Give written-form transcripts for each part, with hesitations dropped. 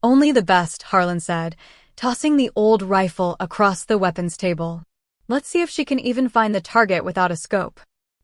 Only the best, Harlan said, tossing the old rifle across the weapons table. Let's see if she can even find the target without a scope.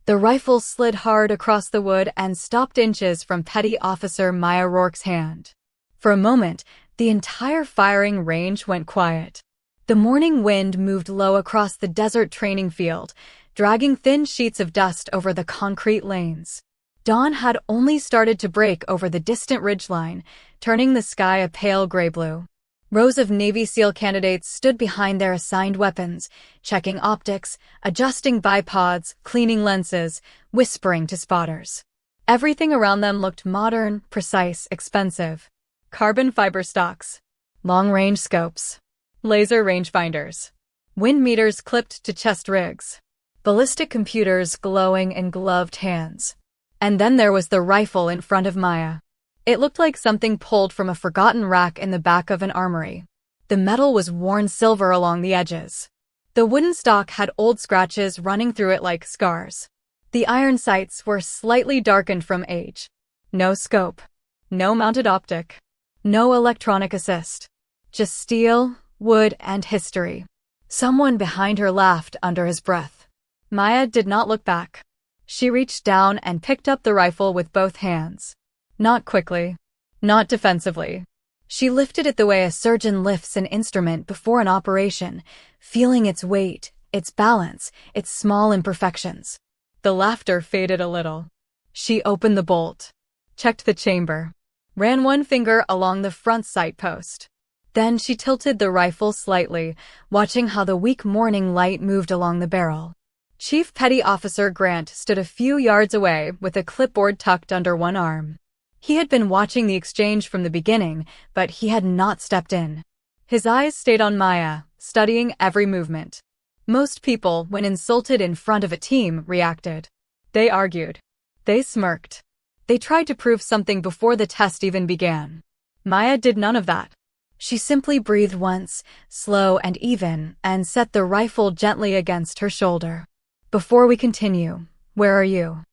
The rifle slid hard across the wood and stopped inches from Petty Officer Maya Rourke's hand. For a moment, the entire firing range went quiet. The morning wind moved low across the desert training field, dragging thin sheets of dust over the concrete lanes. Dawn had only started to break over the distant ridgeline, turning the sky a pale gray-blue. Rows of Navy SEAL candidates stood behind their assigned weapons, checking optics, adjusting bipods, cleaning lenses, whispering to spotters. Everything around them looked modern, precise, expensive. Carbon fiber stocks, long-range scopes, laser rangefinders, wind meters clipped to chest rigs, ballistic computers glowing in gloved hands. And then there was the rifle in front of Maya. It looked like something pulled from a forgotten rack in the back of an armory. The metal was worn silver along the edges. The wooden stock had old scratches running through it like scars. The iron sights were slightly darkened from age. No scope. No mounted optic. No electronic assist. Just steel, wood, and history. Someone behind her laughed under his breath. Maya did not look back. She reached down and picked up the rifle with both hands. Not quickly. Not defensively. She lifted it the way a surgeon lifts an instrument before an operation, feeling its weight, its balance, its small imperfections. The laughter faded a little. She opened the bolt, checked the chamber, ran one finger along the front sight post. Then she tilted the rifle slightly, watching how the weak morning light moved along the barrel. Chief Petty Officer Grant stood a few yards away with a clipboard tucked under one arm. He had been watching the exchange from the beginning, but he had not stepped in. His eyes stayed on Maya, studying every movement. Most people, when insulted in front of a team, reacted. They argued. They smirked. They tried to prove something before the test even began. Maya did none of that. She simply breathed once, slow and even, and set the rifle gently against her shoulder. Before we continue, where are you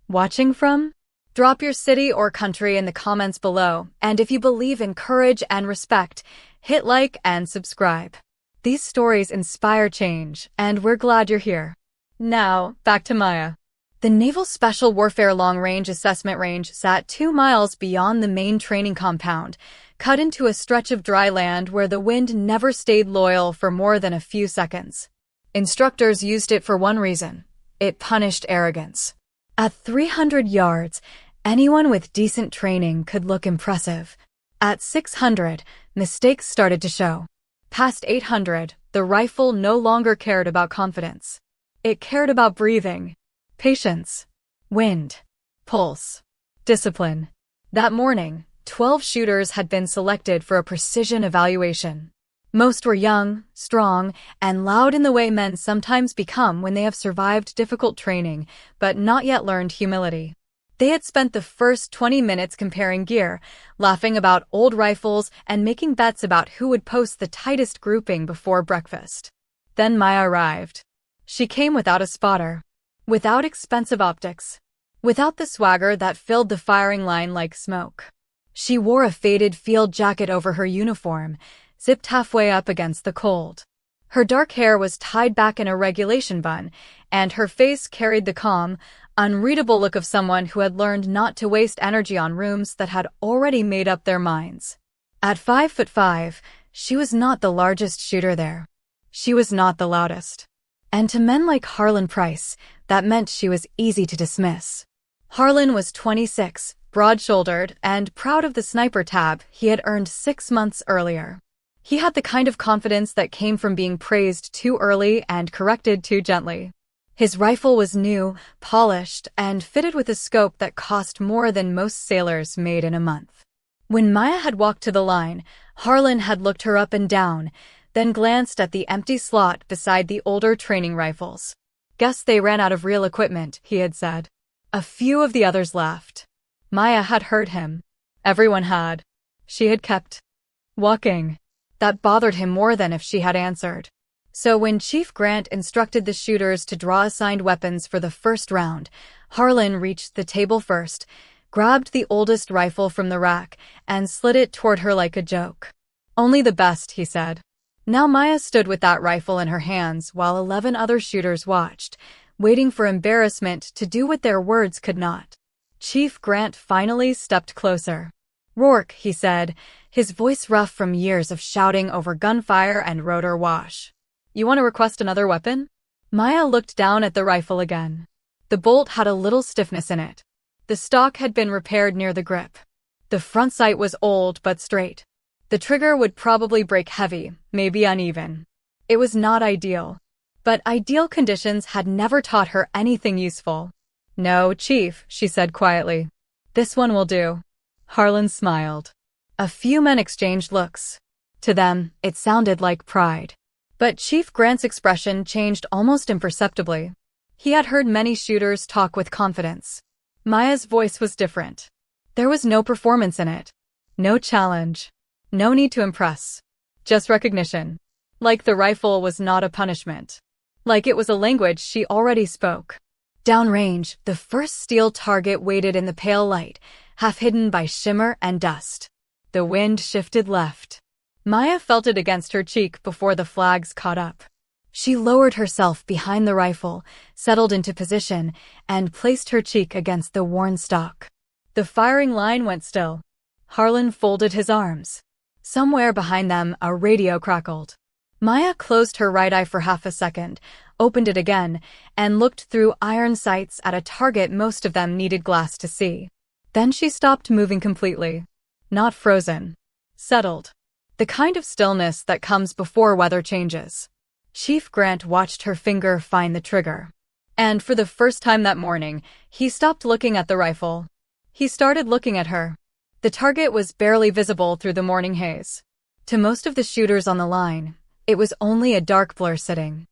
watching from? Drop your city or country in the comments below, and if you believe in courage and respect, hit like and subscribe. These stories inspire change, and we're glad you're here. Now, back to Maya. The Naval Special Warfare Long Range Assessment Range sat 2 miles beyond the main training compound, cut into a stretch of dry land where the wind never stayed loyal for more than a few seconds. Instructors used it for one reason. It punished arrogance. At 300 yards, anyone with decent training could look impressive. At 600, mistakes started to show. Past 800, the rifle no longer cared about confidence. It cared about breathing, patience, wind, pulse, discipline. That morning, 12 shooters had been selected for a precision evaluation. Most were young, strong, and loud in the way men sometimes become when they have survived difficult training, but not yet learned humility. They had spent the first 20 minutes comparing gear, laughing about old rifles, and making bets about who would post the tightest grouping before breakfast. Then Maya arrived. She came without a spotter, without expensive optics, without the swagger that filled the firing line like smoke. She wore a faded field jacket over her uniform, zipped halfway up against the cold. Her dark hair was tied back in a regulation bun, and her face carried the calm, unreadable look of someone who had learned not to waste energy on rooms that had already made up their minds. At 5'5", she was not the largest shooter there. She was not the loudest. And to men like Harlan Price, that meant she was easy to dismiss. Harlan was 26, broad-shouldered, and proud of the sniper tab he had earned 6 months earlier. He had the kind of confidence that came from being praised too early and corrected too gently. His rifle was new, polished, and fitted with a scope that cost more than most sailors made in a month. When Maya had walked to the line, Harlan had looked her up and down, then glanced at the empty slot beside the older training rifles. Guess they ran out of real equipment, he had said. A few of the others laughed. Maya had heard him. Everyone had. She had kept walking. That bothered him more than if she had answered. So when Chief Grant instructed the shooters to draw assigned weapons for the first round, Harlan reached the table first, grabbed the oldest rifle from the rack, and slid it toward her like a joke. "Only the best," he said. Now Maya stood with that rifle in her hands while 11 other shooters watched, waiting for embarrassment to do what their words could not. Chief Grant finally stepped closer. "Rourke," he said, his voice rough from years of shouting over gunfire and rotor wash. "You want to request another weapon?" Maya looked down at the rifle again. The bolt had a little stiffness in it. The stock had been repaired near the grip. The front sight was old but straight. The trigger would probably break heavy, maybe uneven. It was not ideal. But ideal conditions had never taught her anything useful. "No, Chief," she said quietly. "This one will do." Harlan smiled. A few men exchanged looks. To them, it sounded like pride. But Chief Grant's expression changed almost imperceptibly. He had heard many shooters talk with confidence. Maya's voice was different. There was no performance in it. No challenge. No need to impress. Just recognition. Like the rifle was not a punishment. Like it was a language she already spoke. Downrange, the first steel target waited in the pale light, half hidden by shimmer and dust. The wind shifted left. Maya felt it against her cheek before the flags caught up. She lowered herself behind the rifle, settled into position, and placed her cheek against the worn stock. The firing line went still. Harlan folded his arms. Somewhere behind them, a radio crackled. Maya closed her right eye for half a second, opened it again, and looked through iron sights at a target most of them needed glass to see. Then she stopped moving completely. Not frozen. Settled. The kind of stillness that comes before weather changes. Chief Grant watched her finger find the trigger. And for the first time that morning, he stopped looking at the rifle. He started looking at her. The target was barely visible through the morning haze. To most of the shooters on the line, it was only a dark blur sitting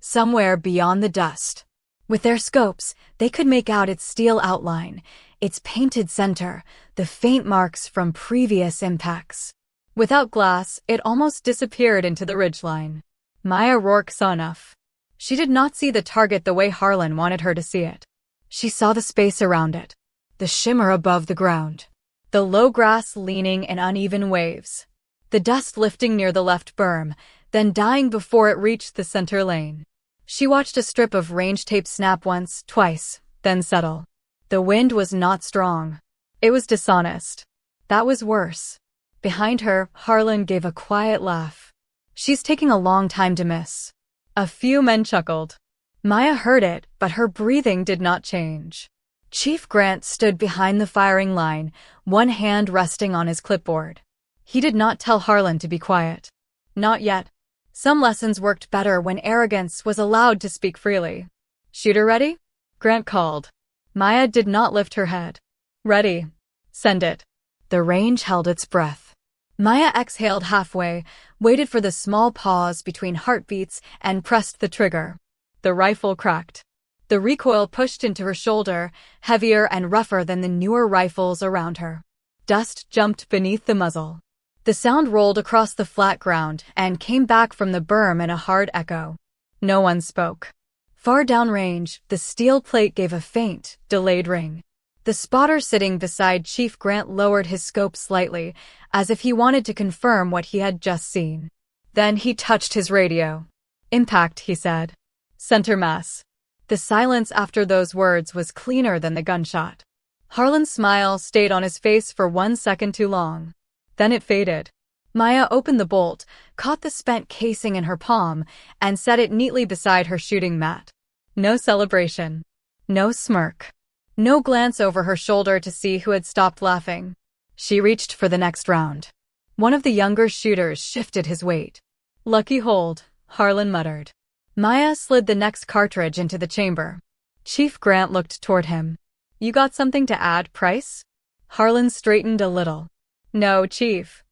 somewhere beyond the dust. With their scopes, they could make out its steel outline, its painted center, the faint marks from previous impacts. Without glass, it almost disappeared into the ridgeline. Maya Rourke saw enough. She did not see the target the way Harlan wanted her to see it. She saw the space around it, the shimmer above the ground, the low grass leaning in uneven waves, the dust lifting near the left berm, then dying before it reached the center lane. She watched a strip of range tape snap once, twice, then settle. The wind was not strong. It was dishonest. That was worse. Behind her, Harlan gave a quiet laugh. "She's taking a long time to miss." A few men chuckled. Maya heard it, but her breathing did not change. Chief Grant stood behind the firing line, one hand resting on his clipboard. He did not tell Harlan to be quiet. Not yet. Some lessons worked better when arrogance was allowed to speak freely. "Shooter ready?" Grant called. Maya did not lift her head. "Ready. Send it." The range held its breath. Maya exhaled halfway, waited for the small pause between heartbeats, and pressed the trigger. The rifle cracked. The recoil pushed into her shoulder, heavier and rougher than the newer rifles around her. Dust jumped beneath the muzzle. The sound rolled across the flat ground and came back from the berm in a hard echo. No one spoke. Far downrange, the steel plate gave a faint, delayed ring. The spotter sitting beside Chief Grant lowered his scope slightly, as if he wanted to confirm what he had just seen. Then he touched his radio. "Impact," he said. "Center mass." The silence after those words was cleaner than the gunshot. Harlan's smile stayed on his face for 1 second too long. Then it faded. Maya opened the bolt, caught the spent casing in her palm, and set it neatly beside her shooting mat. No celebration. No smirk. No glance over her shoulder to see who had stopped laughing. She reached for the next round. One of the younger shooters shifted his weight. "Lucky hold," Harlan muttered. Maya slid the next cartridge into the chamber. Chief Grant looked toward him. "You got something to add, Price?" Harlan straightened a little. "No, Chief.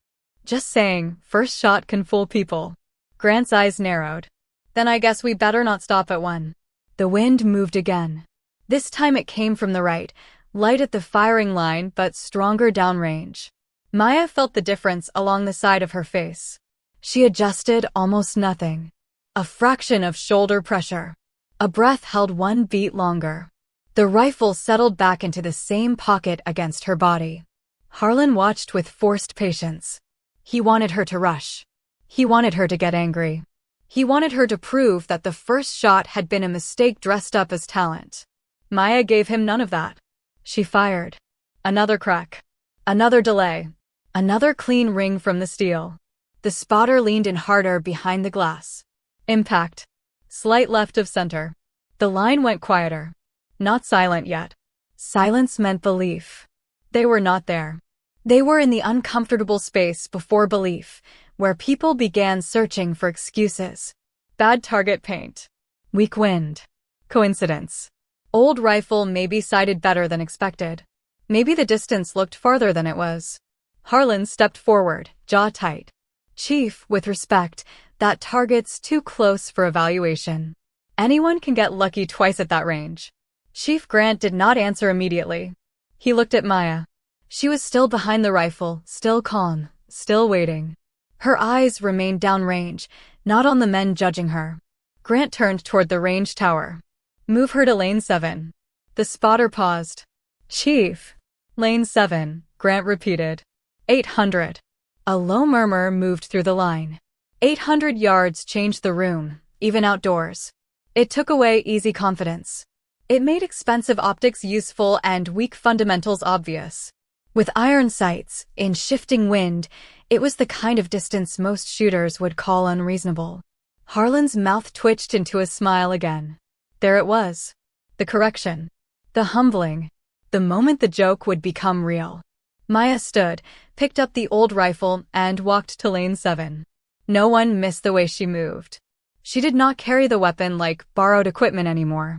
Just saying, first shot can fool people." Grant's eyes narrowed. "Then I guess we better not stop at one." The wind moved again. This time it came from the right, light at the firing line but stronger downrange. Maya felt the difference along the side of her face. She adjusted almost nothing. A fraction of shoulder pressure. A breath held 1 beat longer. The rifle settled back into the same pocket against her body. Harlan watched with forced patience. He wanted her to rush. He wanted her to get angry. He wanted her to prove that the first shot had been a mistake dressed up as talent. Maya gave him none of that. She fired. Another crack. Another delay. Another clean ring from the steel. The spotter leaned in harder behind the glass. Impact. Slight left of center. The line went quieter. Not silent yet. Silence meant belief. They were not there. They were in the uncomfortable space before belief, where people began searching for excuses. Bad target paint. Weak wind. Coincidence. Old rifle maybe sighted better than expected. Maybe the distance looked farther than it was. Harlan stepped forward, jaw tight. Chief, with respect, that target's too close for evaluation. Anyone can get lucky twice at that range. Chief Grant did not answer immediately. He looked at Maya. She was still behind the rifle, still calm, still waiting. Her eyes remained downrange, not on the men judging her. Grant turned toward the range tower. Move her to lane 7. The spotter paused. Chief. Lane 7, Grant repeated. 800. A low murmur moved through the line. 800 yards changed the room, even outdoors. It took away easy confidence. It made expensive optics useful and weak fundamentals obvious. With iron sights, in shifting wind, it was the kind of distance most shooters would call unreasonable. Harlan's mouth twitched into a smile again. There it was. The correction. The humbling. The moment the joke would become real. Maya stood, picked up the old rifle, and walked to lane 7. No one missed the way she moved. She did not carry the weapon like borrowed equipment anymore.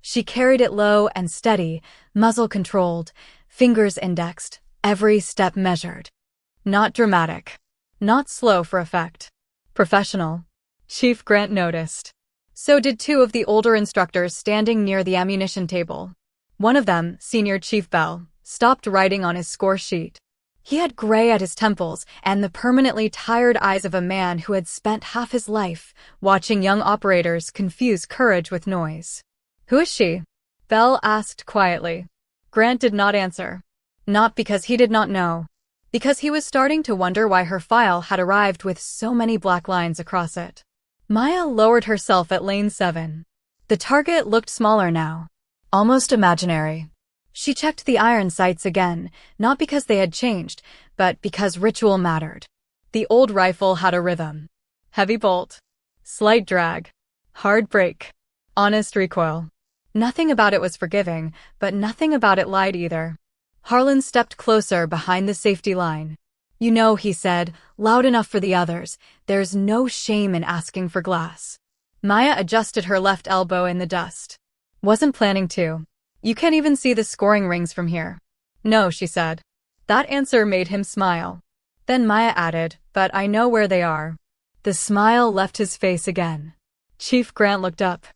She carried it low and steady, muzzle controlled, fingers indexed, every step measured. Not dramatic. Not slow for effect. Professional. Chief Grant noticed. So did two of the older instructors standing near the ammunition table. One of them, Senior Chief Bell, stopped writing on his score sheet. He had gray at his temples and the permanently tired eyes of a man who had spent half his life watching young operators confuse courage with noise. Who is she? Bell asked quietly. Grant did not answer. Not because he did not know. Because he was starting to wonder why her file had arrived with so many black lines across it. Maya lowered herself at lane 7. The target looked smaller now. Almost imaginary. She checked the iron sights again, not because they had changed, but because ritual mattered. The old rifle had a rhythm. Heavy bolt. Slight drag. Hard break. Honest recoil. Nothing about it was forgiving, but nothing about it lied either. Harlan stepped closer behind the safety line. You know, he said, loud enough for the others, there's no shame in asking for glass. Maya adjusted her left elbow in the dust. Wasn't planning to. You can't even see the scoring rings from here. No, she said. That answer made him smile. Then Maya added, but I know where they are. The smile left his face again. Chief Grant looked up.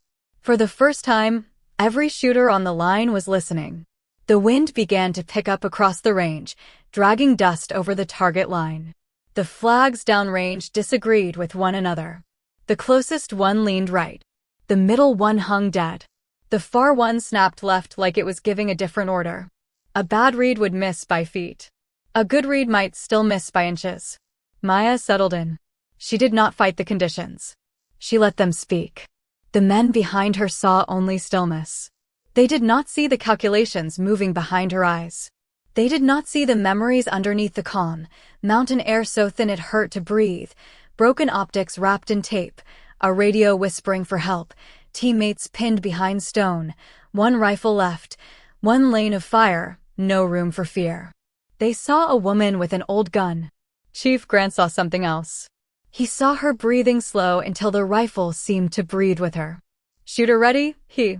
For the first time, every shooter on the line was listening. The wind began to pick up across the range, dragging dust over the target line. The flags downrange disagreed with one another. The closest one leaned right. The middle one hung dead. The far one snapped left like it was giving a different order. A bad read would miss by feet. A good read might still miss by inches. Maya settled in. She did not fight the conditions. She let them speak. The men behind her saw only stillness. They did not see the calculations moving behind her eyes. They did not see the memories underneath the calm, mountain air so thin it hurt to breathe, broken optics wrapped in tape, a radio whispering for help, teammates pinned behind stone, one rifle left, one lane of fire, no room for fear. They saw a woman with an old gun. Chief Grant saw something else. He saw her breathing slow until the rifle seemed to breathe with her. Shooter ready, he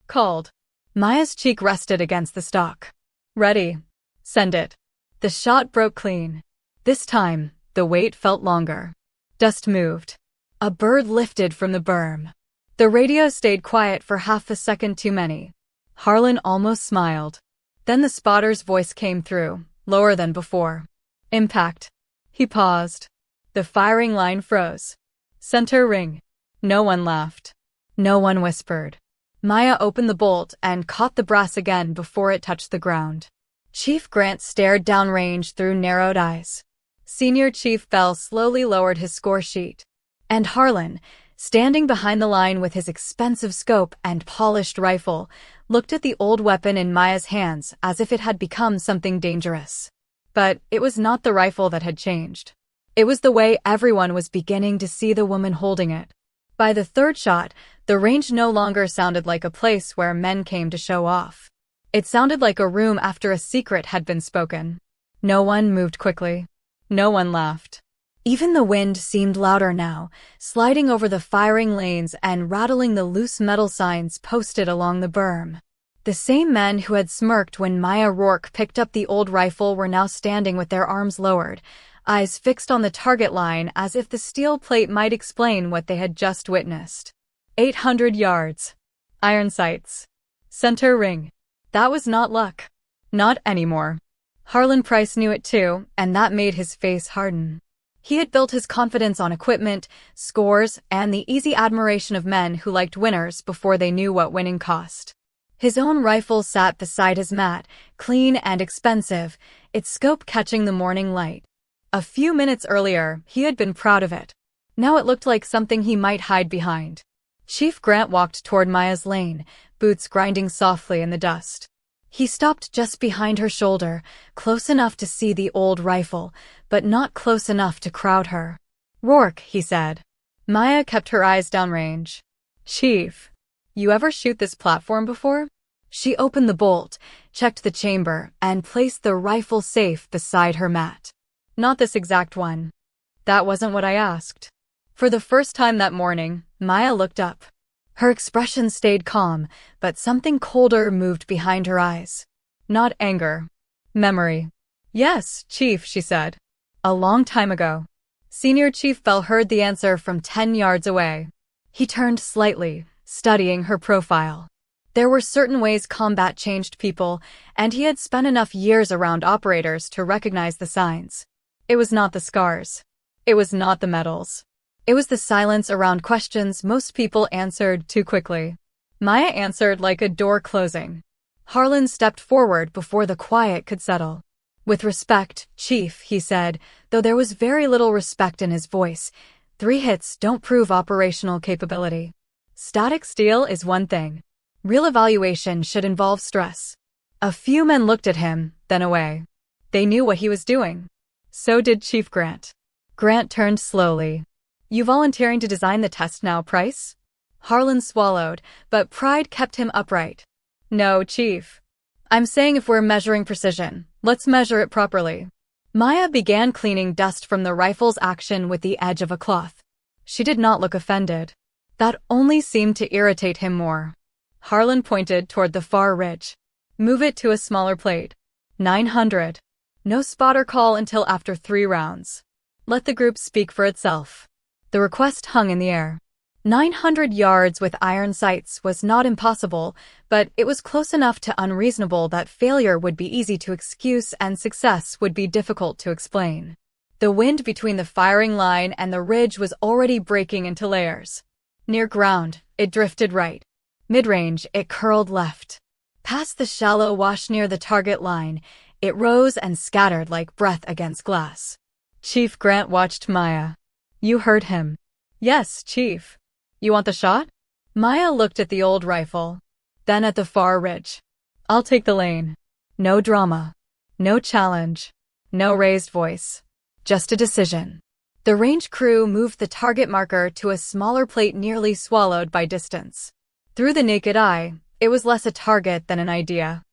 called. Maya's cheek rested against the stock. Ready. Send it. The shot broke clean. This time, the wait felt longer. Dust moved. A bird lifted from the berm. The radio stayed quiet for half a second too many. Harlan almost smiled. Then the spotter's voice came through, lower than before. Impact. He paused. The firing line froze. Center ring. No one laughed. No one whispered. Maya opened the bolt and caught the brass again before it touched the ground. Chief Grant stared downrange through narrowed eyes. Senior Chief Bell slowly lowered his score sheet. And Harlan, standing behind the line with his expensive scope and polished rifle, looked at the old weapon in Maya's hands as if it had become something dangerous. But it was not the rifle that had changed. It was the way everyone was beginning to see the woman holding it. By the third shot, the range no longer sounded like a place where men came to show off. It sounded like a room after a secret had been spoken. No one moved quickly. No one laughed. Even the wind seemed louder now, sliding over the firing lanes and rattling the loose metal signs posted along the berm. The same men who had smirked when Maya Rourke picked up the old rifle were now standing with their arms lowered, eyes fixed on the target line as if the steel plate might explain what they had just witnessed. 800 yards. Iron sights. Center ring. That was not luck. Not anymore. Harlan Price knew it too, and that made his face harden. He had built his confidence on equipment, scores, and the easy admiration of men who liked winners before they knew what winning cost. His own rifle sat beside his mat, clean and expensive, its scope catching the morning light. A few minutes earlier, he had been proud of it. Now it looked like something he might hide behind. Chief Grant walked toward Maya's lane, boots grinding softly in the dust. He stopped just behind her shoulder, close enough to see the old rifle, but not close enough to crowd her. "Rourke," he said. Maya kept her eyes downrange. "Chief, you ever shoot this platform before?" She opened the bolt, checked the chamber, and placed the rifle safe beside her mat. "Not this exact one." "That wasn't what I asked." For the first time that morning, Maya looked up. Her expression stayed calm, but something colder moved behind her eyes. Not anger. Memory. "Yes, Chief," she said. "A long time ago." Senior Chief Bell heard the answer from 10 yards away. He turned slightly, studying her profile. There were certain ways combat changed people, and he had spent enough years around operators to recognize the signs. It was not the scars. It was not the medals. It was the silence around questions most people answered too quickly. Maya answered like a door closing. Harlan stepped forward before the quiet could settle. "With respect, Chief," he said, though there was very little respect in his voice, 3 hits don't prove operational capability. Static steel is one thing. Real evaluation should involve stress. A few men looked at him, then away. They knew what he was doing. So did Chief Grant. Grant turned slowly. "You volunteering to design the test now, Price?" Harlan swallowed, but pride kept him upright. "No, Chief. I'm saying if we're measuring precision, let's measure it properly." Maya began cleaning dust from the rifle's action with the edge of a cloth. She did not look offended. That only seemed to irritate him more. Harlan pointed toward the far ridge. "Move it to a smaller plate. 900. No spotter call until after 3 rounds. Let the group speak for itself." The request hung in the air. 900 yards with iron sights was not impossible, but it was close enough to unreasonable that failure would be easy to excuse and success would be difficult to explain. The wind between the firing line and the ridge was already breaking into layers. Near ground, it drifted right. Mid-range, it curled left. Past the shallow wash near the target line, it rose and scattered like breath against glass. Chief Grant watched Maya. "You heard him." "Yes, Chief." "You want the shot?" Maya looked at the old rifle, then at the far ridge. "I'll take the lane." No drama. No challenge. No raised voice. Just a decision. The range crew moved the target marker to a smaller plate nearly swallowed by distance. Through the naked eye, it was less a target than an idea.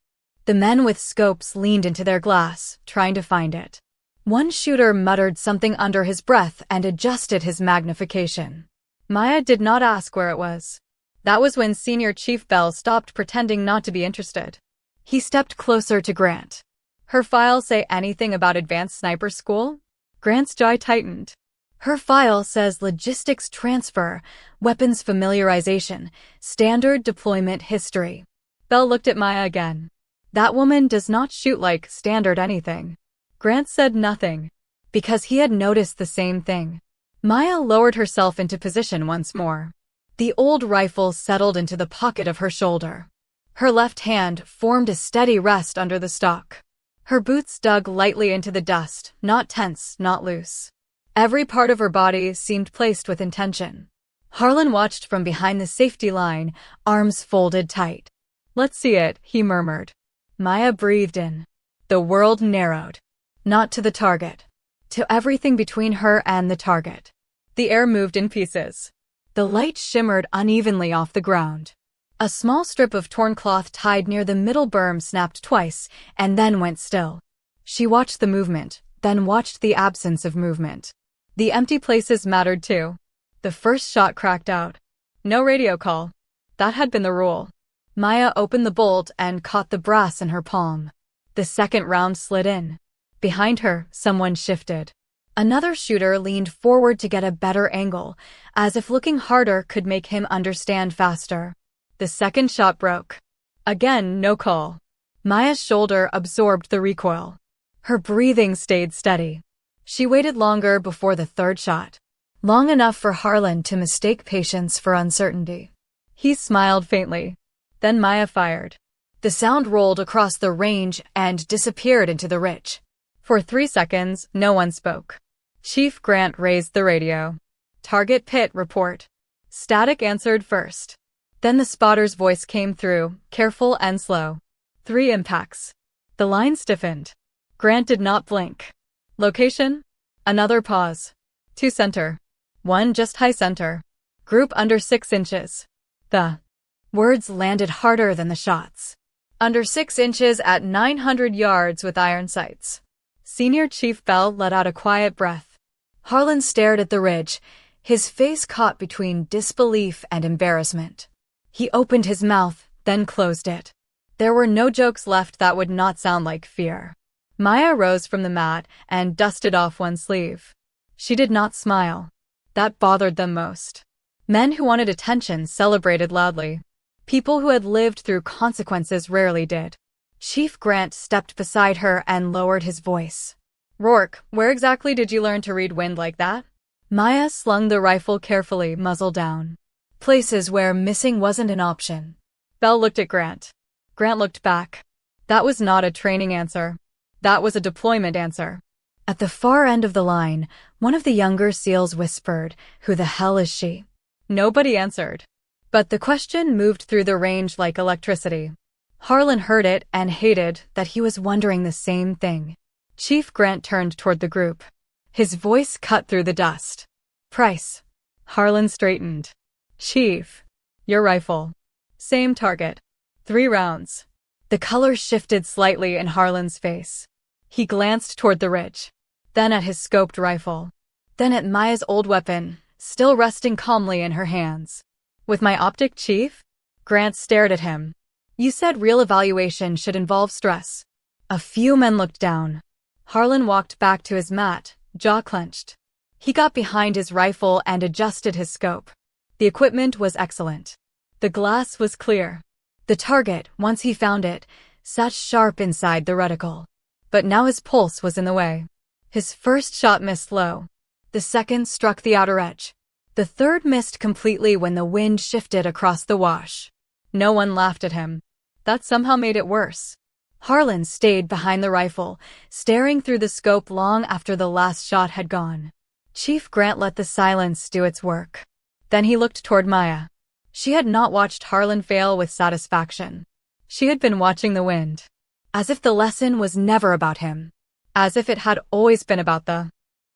The men with scopes leaned into their glass, trying to find it. One shooter muttered something under his breath and adjusted his magnification. Maya did not ask where it was. That was when Senior Chief Bell stopped pretending not to be interested. He stepped closer to Grant. "Her file say anything about advanced sniper school?" Grant's jaw tightened. "Her file says logistics transfer, weapons familiarization, standard deployment history." Bell looked at Maya again. "That woman does not shoot like standard anything." Grant said nothing, because he had noticed the same thing. Maya lowered herself into position once more. The old rifle settled into the pocket of her shoulder. Her left hand formed a steady rest under the stock. Her boots dug lightly into the dust, not tense, not loose. Every part of her body seemed placed with intention. Harlan watched from behind the safety line, arms folded tight. "Let's see it," he murmured. Maya breathed in. The world narrowed. Not to the target. To everything between her and the target. The air moved in pieces. The light shimmered unevenly off the ground. A small strip of torn cloth tied near the middle berm snapped twice, and then went still. She watched the movement, then watched the absence of movement. The empty places mattered too. The first shot cracked out. No radio call. That had been the rule. Maya opened the bolt and caught the brass in her palm. The second round slid in. Behind her, someone shifted. Another shooter leaned forward to get a better angle, as if looking harder could make him understand faster. The second shot broke. Again, no call. Maya's shoulder absorbed the recoil. Her breathing stayed steady. She waited longer before the third shot. Long enough for Harlan to mistake patience for uncertainty. He smiled faintly. Then Maya fired. The sound rolled across the range and disappeared into the ridge. For 3 seconds, no one spoke. Chief Grant raised the radio. "Target pit report." Static answered first. Then the spotter's voice came through, careful and slow. 3 impacts. The line stiffened. Grant did not blink. Location? Another pause. 2 center. 1 just high center. Group under 6 inches. The words landed harder than the shots. Under 6 inches at 900 yards with iron sights. Senior Chief Bell let out a quiet breath. Harlan stared at the ridge, his face caught between disbelief and embarrassment. He opened his mouth, then closed it. There were no jokes left that would not sound like fear. Maya rose from the mat and dusted off one sleeve. She did not smile. That bothered them most. Men who wanted attention celebrated loudly. People who had lived through consequences rarely did. Chief Grant stepped beside her and lowered his voice. "Rourke, where exactly did you learn to read wind like that?" Maya slung the rifle carefully, muzzle down. Places where missing wasn't an option. Bell looked at Grant. Grant looked back. That was not a training answer. That was a deployment answer. At the far end of the line, one of the younger SEALs whispered, "Who the hell is she?" Nobody answered. But the question moved through the range like electricity. Harlan heard it and hated that he was wondering the same thing. Chief Grant turned toward the group. His voice cut through the dust. "Price." Harlan straightened. "Chief. Your rifle. Same target. 3 rounds." The color shifted slightly in Harlan's face. He glanced toward the ridge. Then at his scoped rifle. Then at Maya's old weapon, still resting calmly in her hands. "With my optic, Chief?" Grant stared at him. "You said real evaluation should involve stress." A few men looked down. Harlan walked back to his mat, jaw clenched. He got behind his rifle and adjusted his scope. The equipment was excellent. The glass was clear. The target, once he found it, sat sharp inside the reticle. But now his pulse was in the way. His first shot missed low. The second struck the outer edge. The third missed completely when the wind shifted across the wash. No one laughed at him. That somehow made it worse. Harlan stayed behind the rifle, staring through the scope long after the last shot had gone. Chief Grant let the silence do its work. Then he looked toward Maya. She had not watched Harlan fail with satisfaction. She had been watching the wind. As if the lesson was never about him. As if it had always been about the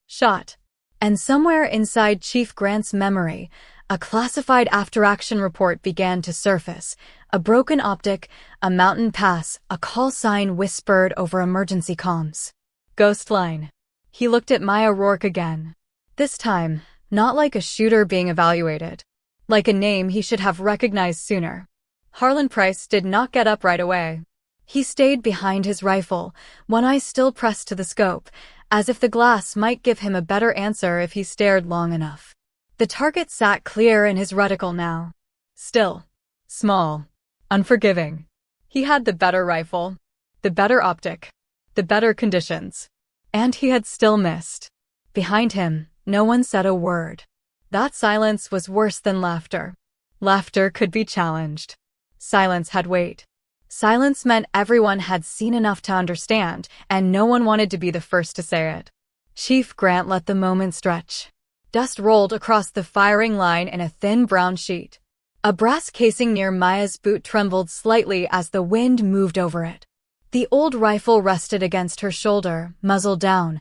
shot. And somewhere inside Chief Grant's memory, a classified after-action report began to surface. A broken optic, a mountain pass, a call sign whispered over emergency comms. Ghost line. He looked at Maya Rourke again. This time, not like a shooter being evaluated. Like a name he should have recognized sooner. Harlan Price did not get up right away. He stayed behind his rifle, one eye still pressed to the scope, as if the glass might give him a better answer if he stared long enough. The target sat clear in his reticle now. Still. Small. Unforgiving. He had the better rifle. The better optic. The better conditions. And he had still missed. Behind him, no one said a word. That silence was worse than laughter. Laughter could be challenged. Silence had weight. Silence meant everyone had seen enough to understand, and no one wanted to be the first to say it. Chief Grant let the moment stretch. Dust rolled across the firing line in a thin brown sheet. A brass casing near Maya's boot trembled slightly as the wind moved over it. The old rifle rested against her shoulder, muzzle down,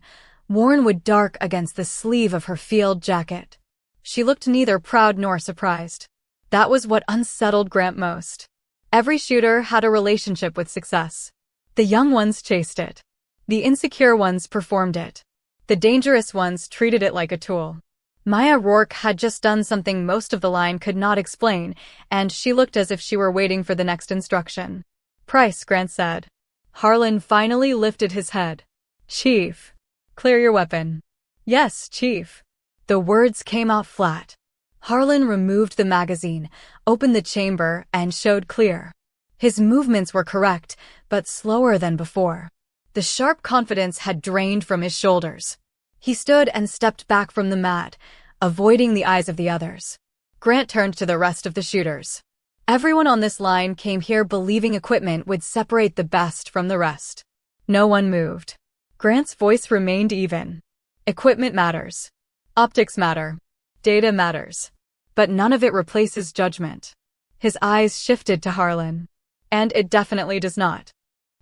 worn wood dark against the sleeve of her field jacket. She looked neither proud nor surprised. That was what unsettled Grant most. Every shooter had a relationship with success. The young ones chased it. The insecure ones performed it. The dangerous ones treated it like a tool. Maya Rourke had just done something most of the line could not explain, and she looked as if she were waiting for the next instruction. "Price," Grant said. Harlan finally lifted his head. "Chief. Clear your weapon." "Yes, Chief." The words came out flat. Harlan removed the magazine, opened the chamber, and showed clear. His movements were correct, but slower than before. The sharp confidence had drained from his shoulders. He stood and stepped back from the mat, avoiding the eyes of the others. Grant turned to the rest of the shooters. Everyone on this line came here believing equipment would separate the best from the rest. No one moved. Grant's voice remained even. Equipment matters. Optics matter. Data matters. But none of it replaces judgment. His eyes shifted to Harlan. And it definitely does not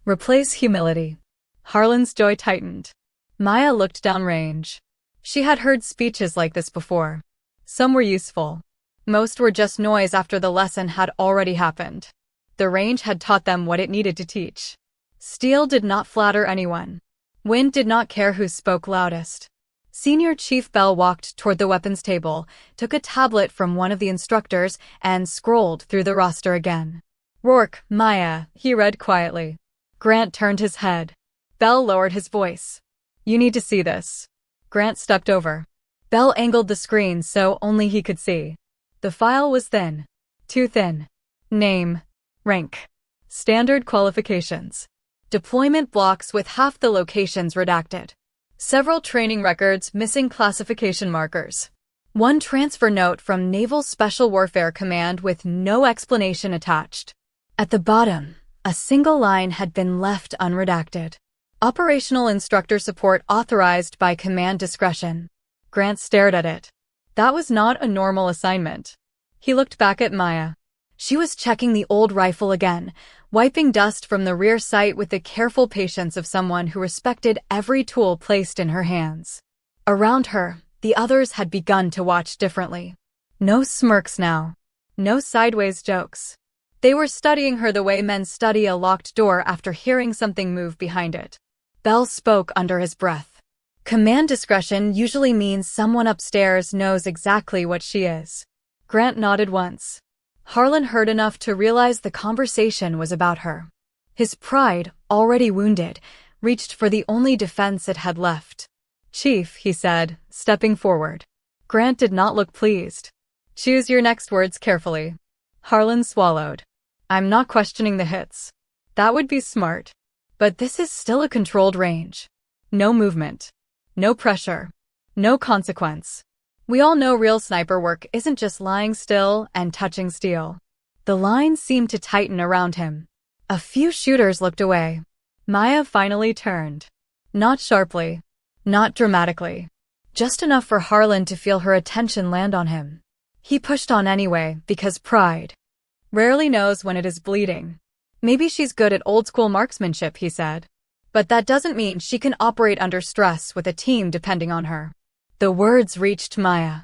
replace humility. Harlan's jaw tightened. Maya looked downrange. She had heard speeches like this before. Some were useful. Most were just noise after the lesson had already happened. The range had taught them what it needed to teach. Steel did not flatter anyone. Wind did not care who spoke loudest. Senior Chief Bell walked toward the weapons table, took a tablet from one of the instructors, and scrolled through the roster again. "Rourke, Maya," he read quietly. Grant turned his head. Bell lowered his voice. "You need to see this." Grant stepped over. Bell angled the screen so only he could see. The file was thin. Too thin. Name. Rank. Standard qualifications. Deployment blocks with half the locations redacted. Several training records missing classification markers. One transfer note from Naval Special Warfare Command with no explanation attached. At the bottom, a single line had been left unredacted. Operational Instructor Support authorized by command discretion. Grant stared at it. That was not a normal assignment. He looked back at Maya. She was checking the old rifle again, wiping dust from the rear sight with the careful patience of someone who respected every tool placed in her hands. Around her, the others had begun to watch differently. No smirks now. No sideways jokes. They were studying her the way men study a locked door after hearing something move behind it. Bell spoke under his breath. Command discretion usually means someone upstairs knows exactly what she is. Grant nodded once. Harlan heard enough to realize the conversation was about her. His pride, already wounded, reached for the only defense it had left. "Chief," he said, stepping forward. Grant did not look pleased. "Choose your next words carefully." Harlan swallowed. "I'm not questioning the hits. That would be smart. But this is still a controlled range. No movement. No pressure. No consequence. We all know real sniper work isn't just lying still and touching steel." The line seemed to tighten around him. A few shooters looked away. Maya finally turned. Not sharply. Not dramatically. Just enough for Harlan to feel her attention land on him. He pushed on anyway, because pride rarely knows when it is bleeding. "Maybe she's good at old-school marksmanship," he said. "But that doesn't mean she can operate under stress with a team depending on her." The words reached Maya.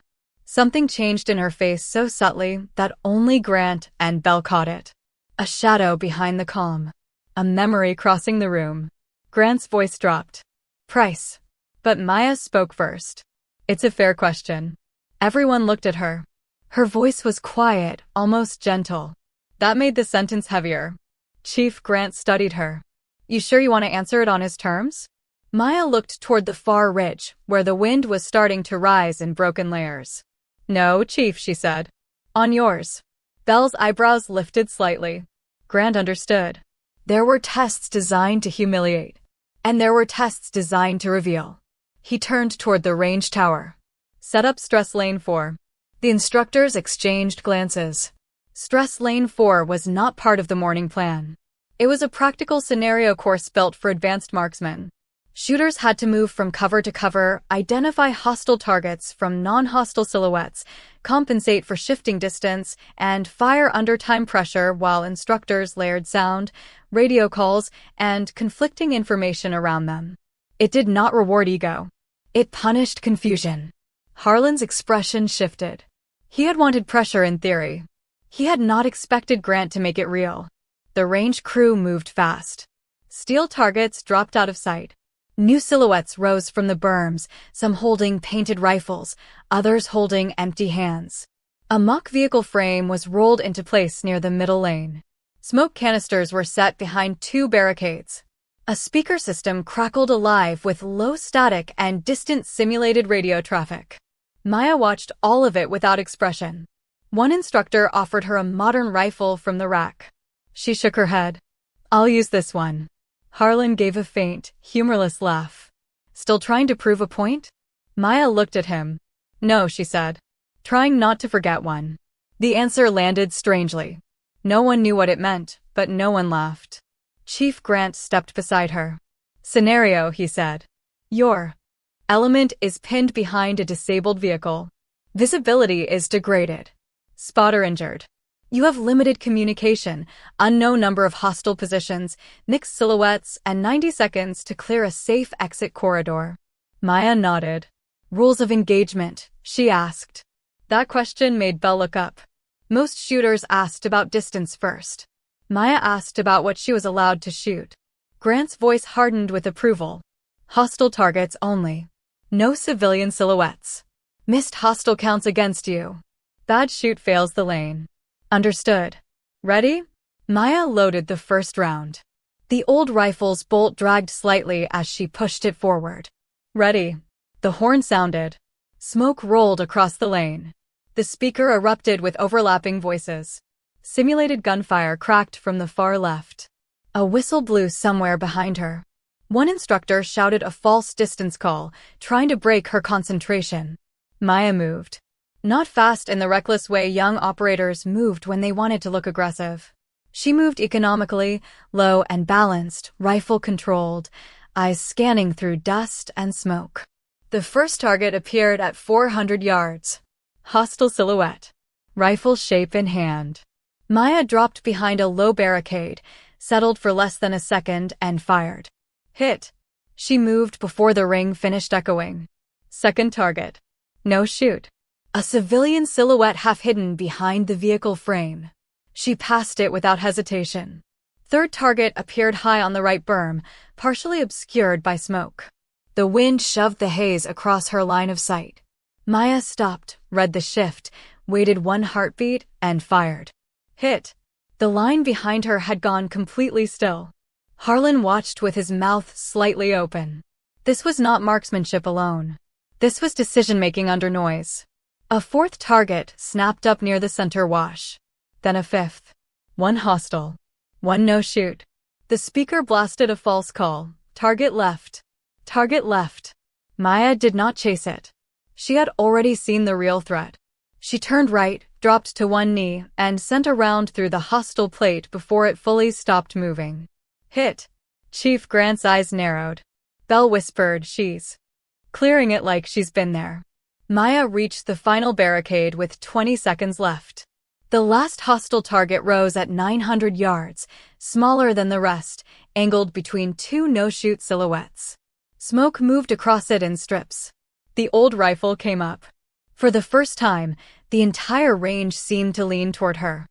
Something changed in her face so subtly that only Grant and Bell caught it. A shadow behind the calm. A memory crossing the room. Grant's voice dropped. "Price." But Maya spoke first. "It's a fair question." Everyone looked at her. Her voice was quiet, almost gentle. That made the sentence heavier. Chief Grant studied her. "You sure you want to answer it on his terms?" Maya looked toward the far ridge, where the wind was starting to rise in broken layers. "No, Chief," she said. "On yours." Bell's eyebrows lifted slightly. Grant understood. There were tests designed to humiliate. And there were tests designed to reveal. He turned toward the range tower. "Set up stress lane 4. The instructors exchanged glances. Stress Lane 4 was not part of the morning plan. It was a practical scenario course built for advanced marksmen. Shooters had to move from cover to cover, identify hostile targets from non-hostile silhouettes, compensate for shifting distance, and fire under time pressure while instructors layered sound, radio calls, and conflicting information around them. It did not reward ego. It punished confusion. Harlan's expression shifted. He had wanted pressure in theory. He had not expected Grant to make it real. The range crew moved fast. Steel targets dropped out of sight. New silhouettes rose from the berms, some holding painted rifles, others holding empty hands. A mock vehicle frame was rolled into place near the middle lane. Smoke canisters were set behind 2 barricades. A speaker system crackled alive with low static and distant simulated radio traffic. Maya watched all of it without expression. One instructor offered her a modern rifle from the rack. She shook her head. "I'll use this one." Harlan gave a faint, humorless laugh. "Still trying to prove a point?" Maya looked at him. "No," she said. "Trying not to forget one." The answer landed strangely. No one knew what it meant, but no one laughed. Chief Grant stepped beside her. "Scenario," he said. "Your element is pinned behind a disabled vehicle. Visibility is degraded. Spotter injured. You have limited communication, unknown number of hostile positions, mixed silhouettes, and 90 seconds to clear a safe exit corridor." Maya nodded. "Rules of engagement?" she asked. That question made Belle look up. Most shooters asked about distance first. Maya asked about what she was allowed to shoot. Grant's voice hardened with approval. "Hostile targets only. No civilian silhouettes. Missed hostile counts against you. Bad shoot fails the lane." "Understood. Ready?" Maya loaded the first round. The old rifle's bolt dragged slightly as she pushed it forward. "Ready." The horn sounded. Smoke rolled across the lane. The speaker erupted with overlapping voices. Simulated gunfire cracked from the far left. A whistle blew somewhere behind her. One instructor shouted a false distance call, trying to break her concentration. Maya moved. Not fast in the reckless way young operators moved when they wanted to look aggressive. She moved economically, low and balanced, rifle controlled, eyes scanning through dust and smoke. The first target appeared at 400 yards. Hostile silhouette. Rifle shape in hand. Maya dropped behind a low barricade, settled for less than a second, and fired. Hit. She moved before the ring finished echoing. Second target. No shoot. A civilian silhouette half hidden behind the vehicle frame. She passed it without hesitation. Third target appeared high on the right berm, partially obscured by smoke. The wind shoved the haze across her line of sight. Maya stopped, read the shift, waited 1 heartbeat, and fired. Hit. The line behind her had gone completely still. Harlan watched with his mouth slightly open. This was not marksmanship alone. This was decision-making under noise. A fourth target snapped up near the center wash. Then a fifth. One hostile. One no-shoot. The speaker blasted a false call. Target left. Target left. Maya did not chase it. She had already seen the real threat. She turned right, dropped to one knee, and sent a round through the hostile plate before it fully stopped moving. Hit. Chief Grant's eyes narrowed. Belle whispered, "She's clearing it like she's been there." Maya reached the final barricade with 20 seconds left. The last hostile target rose at 900 yards, smaller than the rest, angled between 2 no-shoot silhouettes. Smoke moved across it in strips. The old rifle came up. For the first time, the entire range seemed to lean toward her.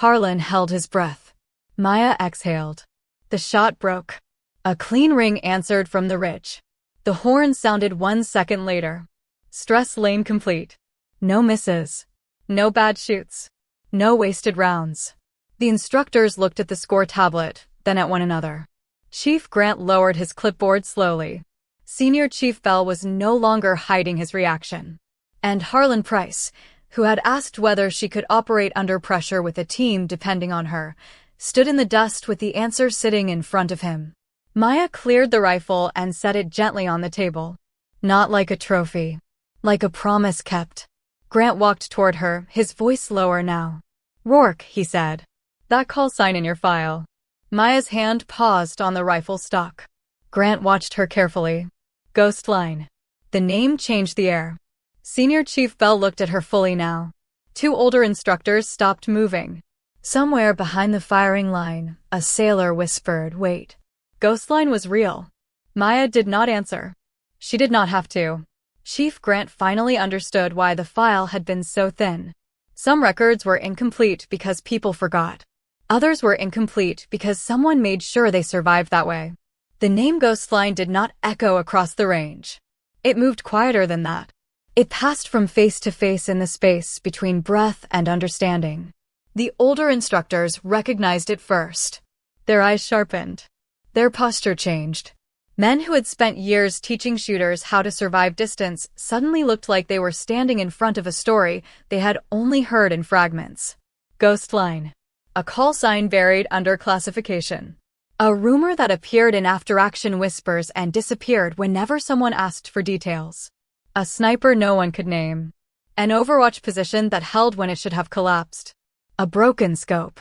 Harlan held his breath. Maya exhaled. The shot broke. A clean ring answered from the ridge. The horn sounded 1 second later. Stress lane complete. No misses. No bad shoots. No wasted rounds. The instructors looked at the score tablet, then at one another. Chief Grant lowered his clipboard slowly. Senior Chief Bell was no longer hiding his reaction. And Harlan Price, who had asked whether she could operate under pressure with a team depending on her, stood in the dust with the answer sitting in front of him. Maya cleared the rifle and set it gently on the table. Not like a trophy. Like a promise kept. Grant walked toward her, his voice lower now. Rourke, he said. That call sign in your file. Maya's hand paused on the rifle stock. Grant watched her carefully. Ghost line. The name changed the air. Senior Chief Bell looked at her fully now. Two older instructors stopped moving. Somewhere behind the firing line, a sailor whispered, "Wait." Ghost line was real. Maya did not answer. She did not have to. Chief Grant finally understood why the file had been so thin. Some records were incomplete because people forgot. Others were incomplete because someone made sure they survived that way. The name Ghost line did not echo across the range. It moved quieter than that. It passed from face to face in the space between breath and understanding. The older instructors recognized it first. Their eyes sharpened. Their posture changed. Men who had spent years teaching shooters how to survive distance suddenly looked like they were standing in front of a story they had only heard in fragments. Ghost line. A call sign buried under classification. A rumor that appeared in after-action whispers and disappeared whenever someone asked for details. A sniper no one could name. An Overwatch position that held when it should have collapsed. A broken scope.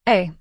A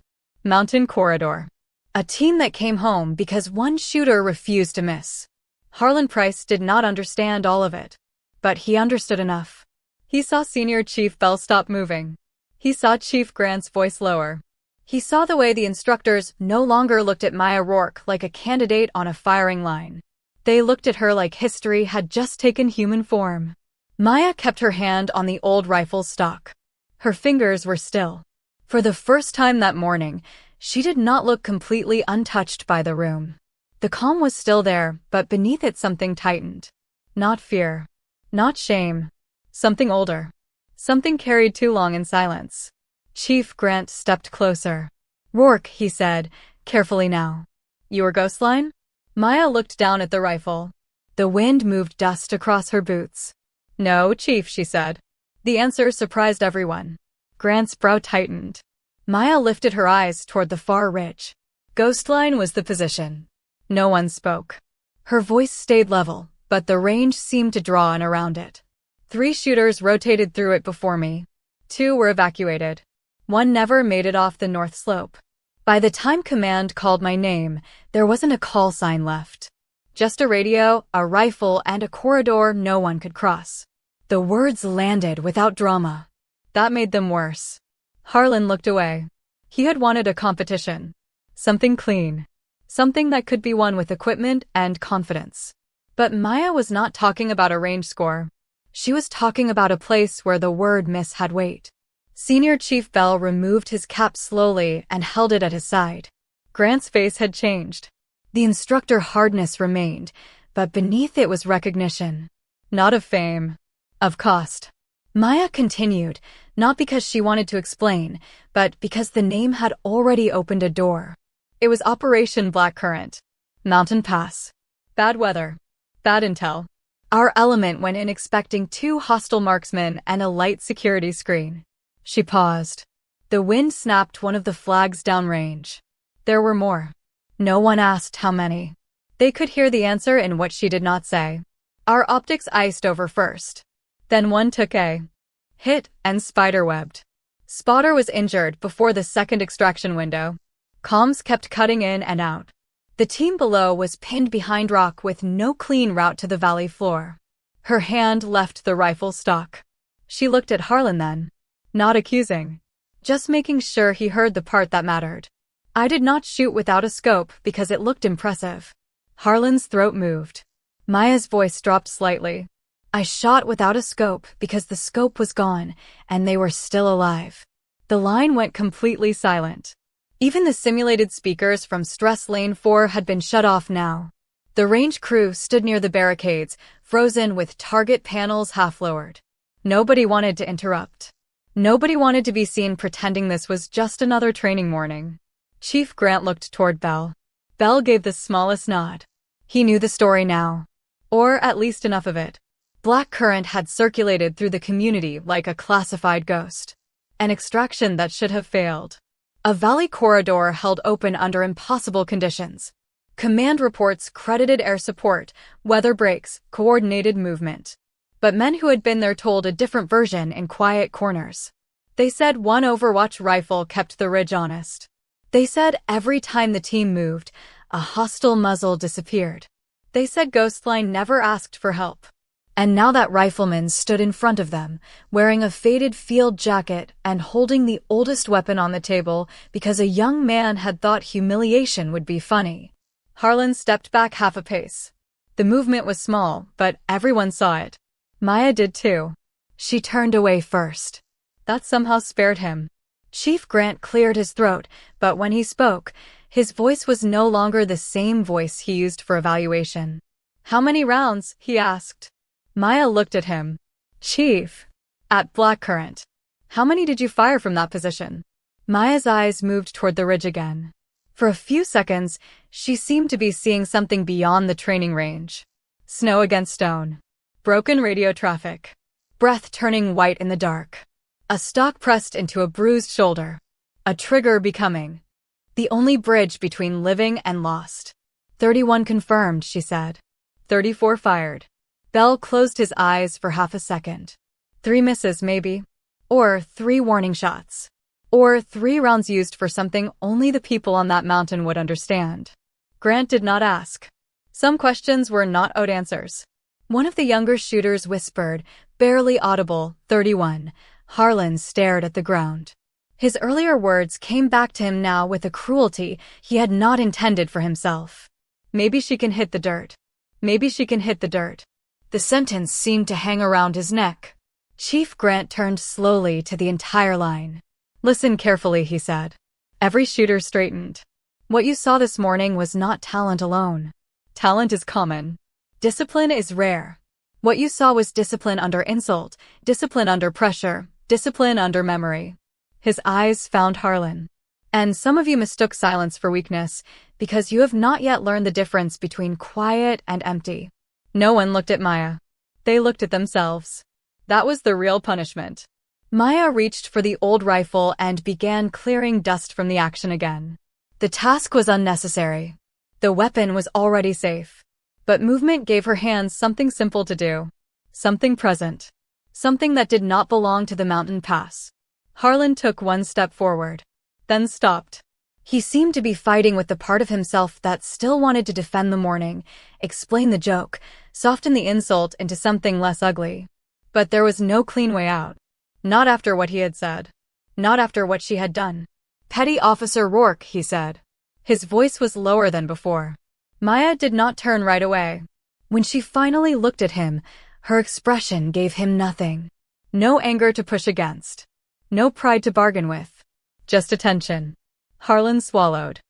mountain corridor. A team that came home because one shooter refused to miss. Harlan Price did not understand all of it. But he understood enough. He saw Senior Chief Bell stop moving. He saw Chief Grant's voice lower. He saw the way the instructors no longer looked at Maya Rourke like a candidate on a firing line. They looked at her like history had just taken human form. Maya kept her hand on the old rifle stock. Her fingers were still. For the first time that morning, she did not look completely untouched by the room. The calm was still there, but beneath it something tightened. Not fear. Not shame. Something older. Something carried too long in silence. Chief Grant stepped closer. "Rourke," he said, carefully now. "Your ghost line?" Maya looked down at the rifle. The wind moved dust across her boots. "No, Chief," she said. The answer surprised everyone. Grant's brow tightened. Maya lifted her eyes toward the far ridge. Ghost line was the position. No one spoke. Her voice stayed level, but the range seemed to draw in around it. 3 shooters rotated through it before me. 2 were evacuated. 1 never made it off the north slope. By the time command called my name, there wasn't a call sign left. Just a radio, a rifle, and a corridor no one could cross. The words landed without drama. That made them worse. Harlan looked away. He had wanted a competition. Something clean. Something that could be won with equipment and confidence. But Maya was not talking about a range score. She was talking about a place where the word miss had weight. Senior Chief Bell removed his cap slowly and held it at his side. Grant's face had changed. The instructor hardness remained, but beneath it was recognition. Not of fame. Of cost. Maya continued, not because she wanted to explain, but because the name had already opened a door. It was Operation Blackcurrant. Mountain Pass. Bad weather. Bad intel. Our element went in expecting 2 hostile marksmen and a light security screen. She paused. The wind snapped one of the flags downrange. There were more. No one asked how many. They could hear the answer in what she did not say. Our optics iced over first. Then one took a hit and spiderwebbed. Spotter was injured before the second extraction window. Comms kept cutting in and out. The team below was pinned behind rock with no clean route to the valley floor. Her hand left the rifle stock. She looked at Harlan then. Not accusing. Just making sure he heard the part that mattered. I did not shoot without a scope because it looked impressive. Harlan's throat moved. Maya's voice dropped slightly. I shot without a scope because the scope was gone and they were still alive. The line went completely silent. Even the simulated speakers from Stress Lane 4 had been shut off now. The range crew stood near the barricades, frozen with target panels half lowered. Nobody wanted to interrupt. Nobody wanted to be seen pretending this was just another training morning. Chief Grant looked toward Bell. Bell gave the smallest nod. He knew the story now. Or at least enough of it. Blackcurrant had circulated through the community like a classified ghost. An extraction that should have failed. A valley corridor held open under impossible conditions. Command reports credited air support, weather breaks, coordinated movement. But men who had been there told a different version in quiet corners. They said one Overwatch rifle kept the ridge honest. They said every time the team moved, a hostile muzzle disappeared. They said Ghostline never asked for help. And now that rifleman stood in front of them, wearing a faded field jacket and holding the oldest weapon on the table because a young man had thought humiliation would be funny. Harlan stepped back half a pace. The movement was small, but everyone saw it. Maya did too. She turned away first. That somehow spared him. Chief Grant cleared his throat, but when he spoke, his voice was no longer the same voice he used for evaluation. "How many rounds?" he asked. Maya looked at him. "Chief." "At Blackcurrant. How many did you fire from that position?" Maya's eyes moved toward the ridge again. For a few seconds, she seemed to be seeing something beyond the training range. Snow against stone. Broken radio traffic. Breath turning white in the dark. A stock pressed into a bruised shoulder. A trigger becoming the only bridge between living and lost. 31 confirmed, she said. 34 fired. Bell closed his eyes for half a second. 3 misses, maybe. Or 3 warning shots. Or 3 rounds used for something only the people on that mountain would understand. Grant did not ask. Some questions were not owed answers. One of the younger shooters whispered, barely audible, 31. Harlan stared at the ground. His earlier words came back to him now with a cruelty he had not intended for himself. Maybe she can hit the dirt. Maybe she can hit the dirt. The sentence seemed to hang around his neck. Chief Grant turned slowly to the entire line. Listen carefully, he said. Every shooter straightened. What you saw this morning was not talent alone. Talent is common. Discipline is rare. What you saw was discipline under insult, discipline under pressure, discipline under memory. His eyes found Harlan. And some of you mistook silence for weakness because you have not yet learned the difference between quiet and empty. No one looked at Maya. They looked at themselves. That was the real punishment. Maya reached for the old rifle and began clearing dust from the action again. The task was unnecessary. The weapon was already safe. But movement gave her hands something simple to do. Something present. Something that did not belong to the mountain pass. Harlan took 1 step forward. Then stopped. He seemed to be fighting with the part of himself that still wanted to defend the morning, explain the joke, soften the insult into something less ugly. But there was no clean way out. Not after what he had said. Not after what she had done. Petty Officer Rourke, he said. His voice was lower than before. Maya did not turn right away. When she finally looked at him, her expression gave him nothing. No anger to push against. No pride to bargain with. Just attention. Harlan swallowed.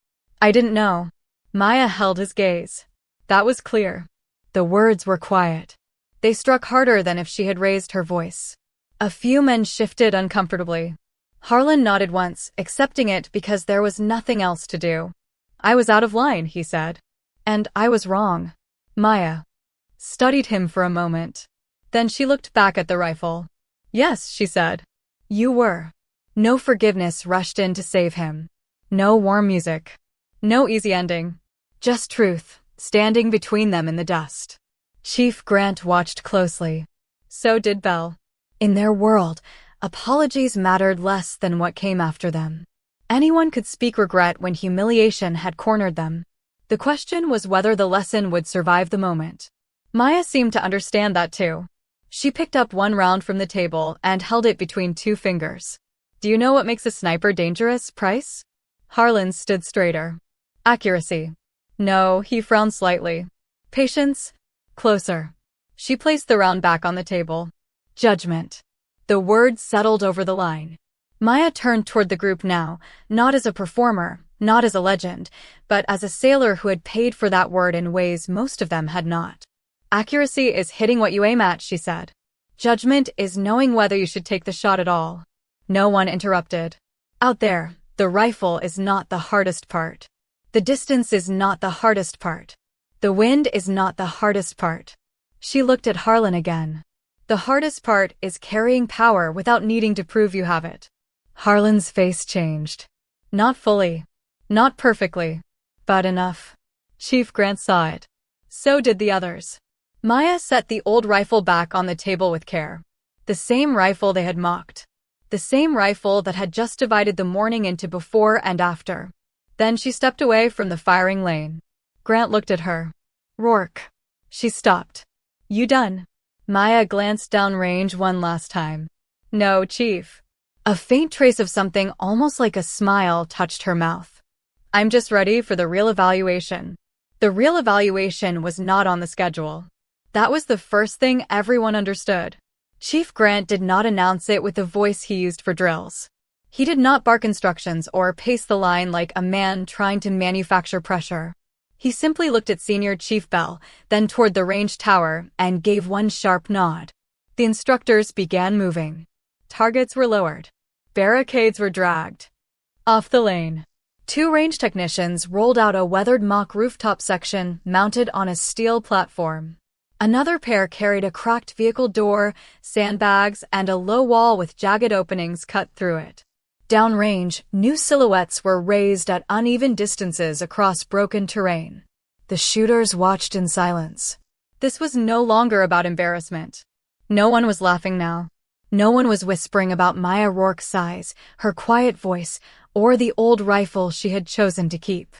I didn't know. Maya held his gaze. That was clear. The words were quiet. They struck harder than if she had raised her voice. A few men shifted uncomfortably. Harlan nodded once, accepting it because there was nothing else to do. I was out of line, he said. And I was wrong. Maya studied him for a moment. Then she looked back at the rifle. Yes, she said. You were. No forgiveness rushed in to save him. No warm music. No easy ending. Just truth, standing between them in the dust. Chief Grant watched closely. So did Bell. In their world, apologies mattered less than what came after them. Anyone could speak regret when humiliation had cornered them. The question was whether the lesson would survive the moment. Maya seemed to understand that too. She picked up 1 round from the table and held it between 2 fingers. Do you know what makes a sniper dangerous, Price? Harlan stood straighter. Accuracy. No, he frowned slightly. Patience? Closer. She placed the round back on the table. Judgment. The words settled over the line. Maya turned toward the group now, not as a performer, not as a legend, but as a sailor who had paid for that word in ways most of them had not. Accuracy is hitting what you aim at, she said. Judgment is knowing whether you should take the shot at all. No one interrupted. Out there, the rifle is not the hardest part. The distance is not the hardest part. The wind is not the hardest part. She looked at Harlan again. The hardest part is carrying power without needing to prove you have it. Harlan's face changed. Not fully. Not perfectly. But enough. Chief Grant saw it. So did the others. Maya set the old rifle back on the table with care. The same rifle they had mocked. The same rifle that had just divided the morning into before and after. Then she stepped away from the firing lane. Grant looked at her. Rourke. She stopped. You done? Maya glanced downrange one last time. No, Chief. A faint trace of something almost like a smile touched her mouth. I'm just ready for the real evaluation. The real evaluation was not on the schedule. That was the first thing everyone understood. Chief Grant did not announce it with the voice he used for drills. He did not bark instructions or pace the line like a man trying to manufacture pressure. He simply looked at Senior Chief Bell, then toward the range tower, and gave one sharp nod. The instructors began moving. Targets were lowered. Barricades were dragged. Off the lane. 2 range technicians rolled out a weathered mock rooftop section mounted on a steel platform. Another pair carried a cracked vehicle door, sandbags, and a low wall with jagged openings cut through it. Downrange, new silhouettes were raised at uneven distances across broken terrain. The shooters watched in silence. This was no longer about embarrassment. No one was laughing now. No one was whispering about Maya Rourke's size, her quiet voice, or the old rifle she had chosen to keep.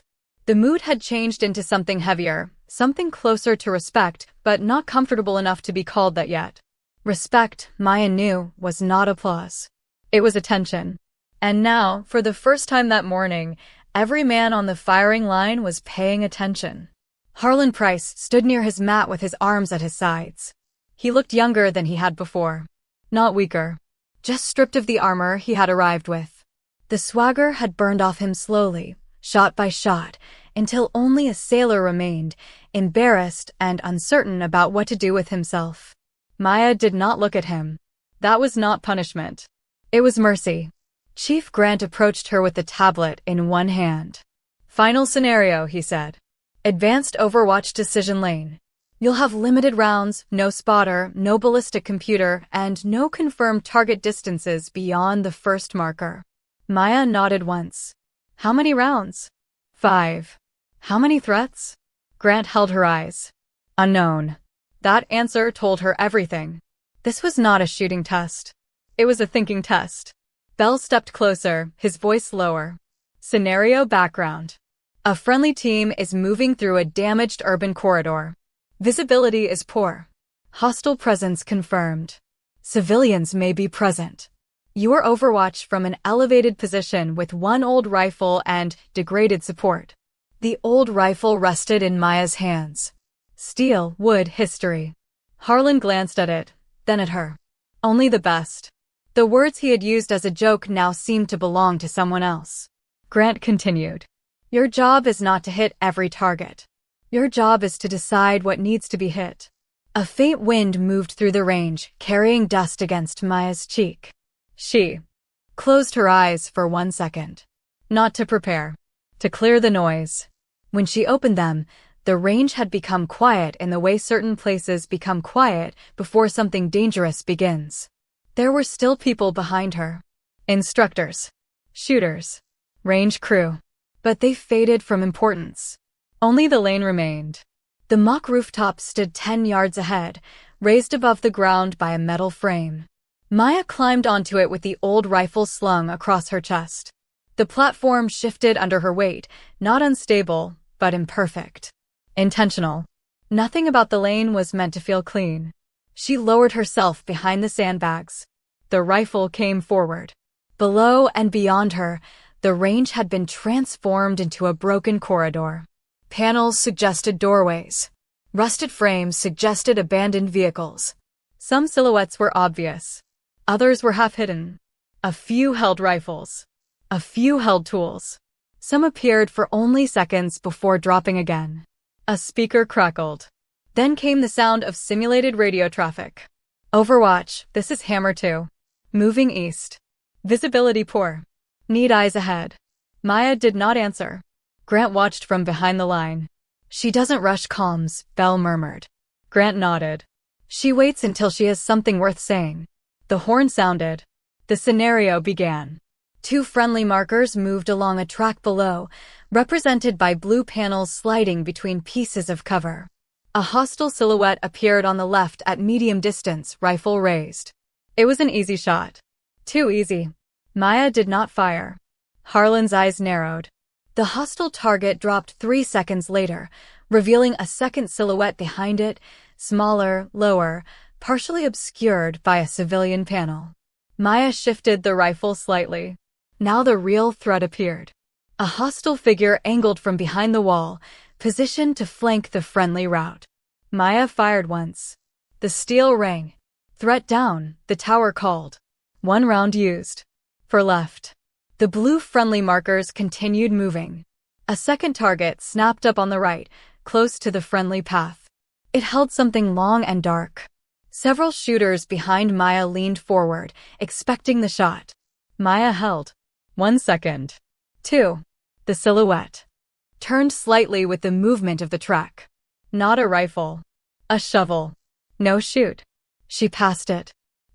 The mood had changed into something heavier, something closer to respect, but not comfortable enough to be called that yet. Respect, Maya knew, was not applause. It was attention. And now, for the first time that morning, every man on the firing line was paying attention. Harlan Price stood near his mat with his arms at his sides. He looked younger than he had before. Not weaker. Just stripped of the armor he had arrived with. The swagger had burned off him slowly, shot by shot, until only a sailor remained, embarrassed and uncertain about what to do with himself. Maya did not look at him. That was not punishment. It was mercy. Chief Grant approached her with the tablet in one hand. Final scenario, he said. Advanced Overwatch Decision Lane. You'll have limited rounds, no spotter, no ballistic computer, and no confirmed target distances beyond the first marker. Maya nodded once. How many rounds? 5. How many threats? Grant held her eyes. Unknown. That answer told her everything. This was not a shooting test. It was a thinking test. Bell stepped closer, his voice lower. Scenario background. A friendly team is moving through a damaged urban corridor. Visibility is poor. Hostile presence confirmed. Civilians may be present. You are overwatched from an elevated position with one old rifle and degraded support. The old rifle rested in Maya's hands. Steel, wood, history. Harlan glanced at it, then at her. Only the best. The words he had used as a joke now seemed to belong to someone else. Grant continued. Your job is not to hit every target. Your job is to decide what needs to be hit. A faint wind moved through the range, carrying dust against Maya's cheek. She closed her eyes for 1 second. Not to prepare. To clear the noise. When she opened them, the range had become quiet in the way certain places become quiet before something dangerous begins. There were still people behind her. Instructors. Shooters. Range crew. But they faded from importance. Only the lane remained. The mock rooftop stood 10 yards ahead, raised above the ground by a metal frame. Maya climbed onto it with the old rifle slung across her chest. The platform shifted under her weight, not unstable, but imperfect. Intentional. Nothing about the lane was meant to feel clean. She lowered herself behind the sandbags. The rifle came forward. Below and beyond her, the range had been transformed into a broken corridor. Panels suggested doorways. Rusted frames suggested abandoned vehicles. Some silhouettes were obvious. Others were half-hidden. A few held rifles. A few held tools. Some appeared for only seconds before dropping again. A speaker crackled. Then came the sound of simulated radio traffic. Overwatch, this is Hammer 2. Moving east. Visibility poor. Need eyes ahead. Maya did not answer. Grant watched from behind the line. She doesn't rush comms, Bell murmured. Grant nodded. She waits until she has something worth saying. The horn sounded. The scenario began. 2 friendly markers moved along a track below, represented by blue panels sliding between pieces of cover. A hostile silhouette appeared on the left at medium distance, rifle raised. It was an easy shot. Too easy. Maya did not fire. Harlan's eyes narrowed. The hostile target dropped 3 seconds later, revealing a second silhouette behind it, smaller, lower, partially obscured by a civilian panel. Maya shifted the rifle slightly. Now the real threat appeared. A hostile figure angled from behind the wall, positioned to flank the friendly route. Maya fired once. The steel rang. Threat down, the tower called. 1 round used. For left. The blue friendly markers continued moving. A second target snapped up on the right, close to the friendly path. It held something long and dark. Several shooters behind Maya leaned forward, expecting the shot. Maya held. 1 second. 2. The silhouette turned slightly with the movement of the track. Not a rifle. A shovel. No shoot. She passed it.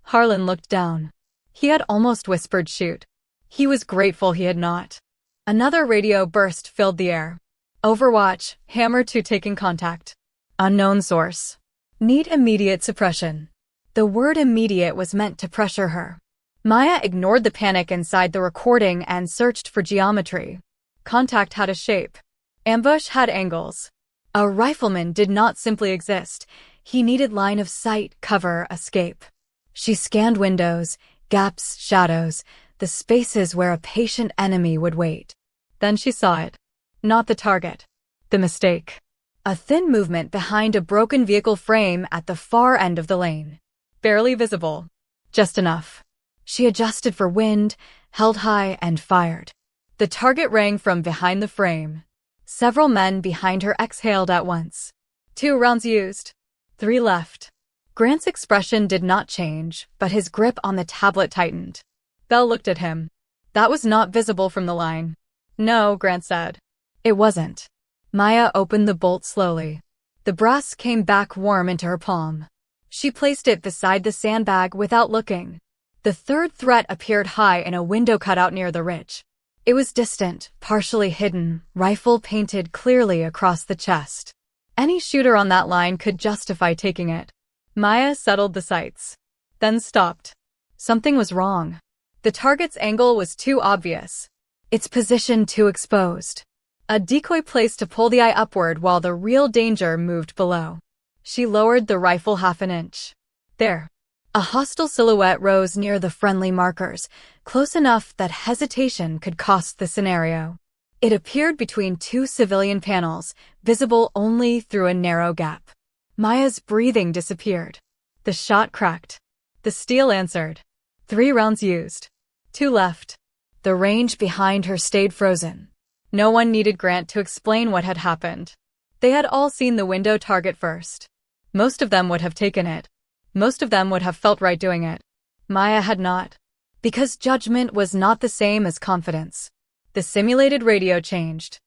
Harlan looked down. He had almost whispered shoot. He was grateful he had not. Another radio burst filled the air. Overwatch, Hammer 2 taking contact. Unknown source. Need immediate suppression. The word immediate was meant to pressure her. Maya ignored the panic inside the recording and searched for geometry. Contact had a shape. Ambush had angles. A rifleman did not simply exist. He needed line of sight, cover, escape. She scanned windows, gaps, shadows, the spaces where a patient enemy would wait. Then she saw it. Not the target. The mistake. A thin movement behind a broken vehicle frame at the far end of the lane. Barely visible. Just enough. She adjusted for wind, held high, and fired. The target rang from behind the frame. Several men behind her exhaled at once. 2 rounds used. 3 left. Grant's expression did not change, but his grip on the tablet tightened. Bell looked at him. That was not visible from the line. No, Grant said. It wasn't. Maya opened the bolt slowly. The brass came back warm into her palm. She placed it beside the sandbag without looking. The third threat appeared high in a window cutout near the ridge. It was distant, partially hidden, rifle painted clearly across the chest. Any shooter on that line could justify taking it. Maya settled the sights. Then stopped. Something was wrong. The target's angle was too obvious. Its position too exposed. A decoy placed to pull the eye upward while the real danger moved below. She lowered the rifle half an inch. There. A hostile silhouette rose near the friendly markers, close enough that hesitation could cost the scenario. It appeared between 2 civilian panels, visible only through a narrow gap. Maya's breathing disappeared. The shot cracked. The steel answered. 3 rounds used. 2 left. The range behind her stayed frozen. No one needed Grant to explain what had happened. They had all seen the window target first. Most of them would have taken it. Most of them would have felt right doing it. Maya had not. Because judgment was not the same as confidence. The simulated radio changed.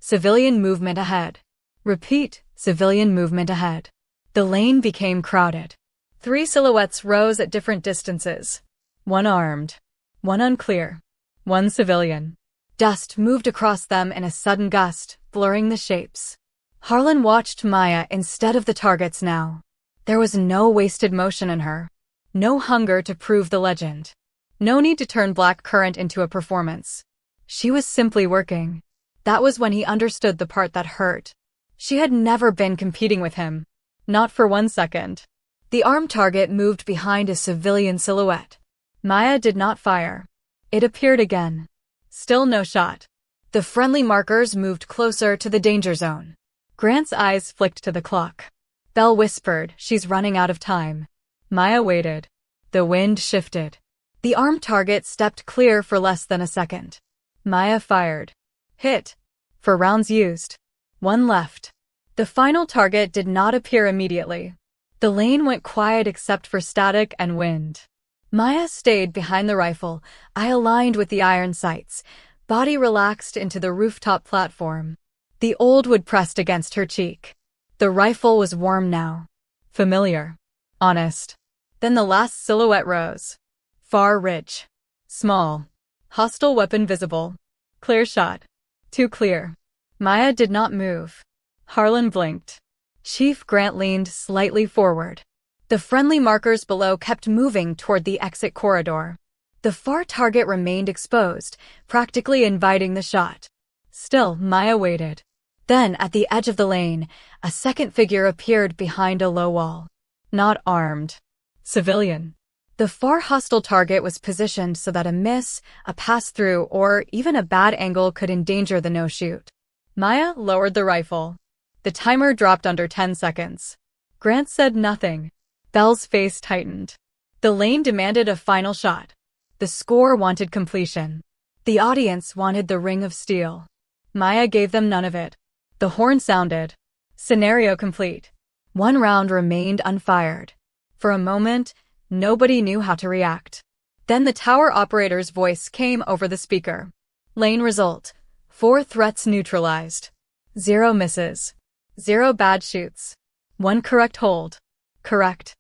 Civilian movement ahead. Repeat, civilian movement ahead. The lane became crowded. 3 silhouettes rose at different distances. 1 armed. 1 unclear. 1 civilian. Dust moved across them in a sudden gust, blurring the shapes. Harlan watched Maya instead of the targets now. There was no wasted motion in her. No hunger to prove the legend. No need to turn black currant into a performance. She was simply working. That was when he understood the part that hurt. She had never been competing with him. Not for 1 second. The armed target moved behind a civilian silhouette. Maya did not fire. It appeared again. Still no shot. The friendly markers moved closer to the danger zone. Grant's eyes flicked to the clock. Bell whispered, "She's running out of time." Maya waited. The wind shifted. The armed target stepped clear for less than a second. Maya fired. Hit. 4 rounds used. 1 left. The final target did not appear immediately. The lane went quiet except for static and wind. Maya stayed behind the rifle, eye aligned with the iron sights, body relaxed into the rooftop platform. The old wood pressed against her cheek. The rifle was warm now. Familiar. Honest. Then the last silhouette rose. Far ridge. Small. Hostile weapon visible. Clear shot. Too clear. Maya did not move. Harlan blinked. Chief Grant leaned slightly forward. The friendly markers below kept moving toward the exit corridor. The far target remained exposed, practically inviting the shot. Still, Maya waited. Then, at the edge of the lane, a second figure appeared behind a low wall. Not armed. Civilian. The far hostile target was positioned so that a miss, a pass-through, or even a bad angle could endanger the no-shoot. Maya lowered the rifle. The timer dropped under 10 seconds. Grant said nothing. Belle's face tightened. The lane demanded a final shot. The score wanted completion. The audience wanted the ring of steel. Maya gave them none of it. The horn sounded. Scenario complete. One round remained unfired. For a moment, nobody knew how to react. Then the tower operator's voice came over the speaker. Lane result. 4 threats neutralized. 0 misses. 0 bad shoots. 1 correct hold. Correct.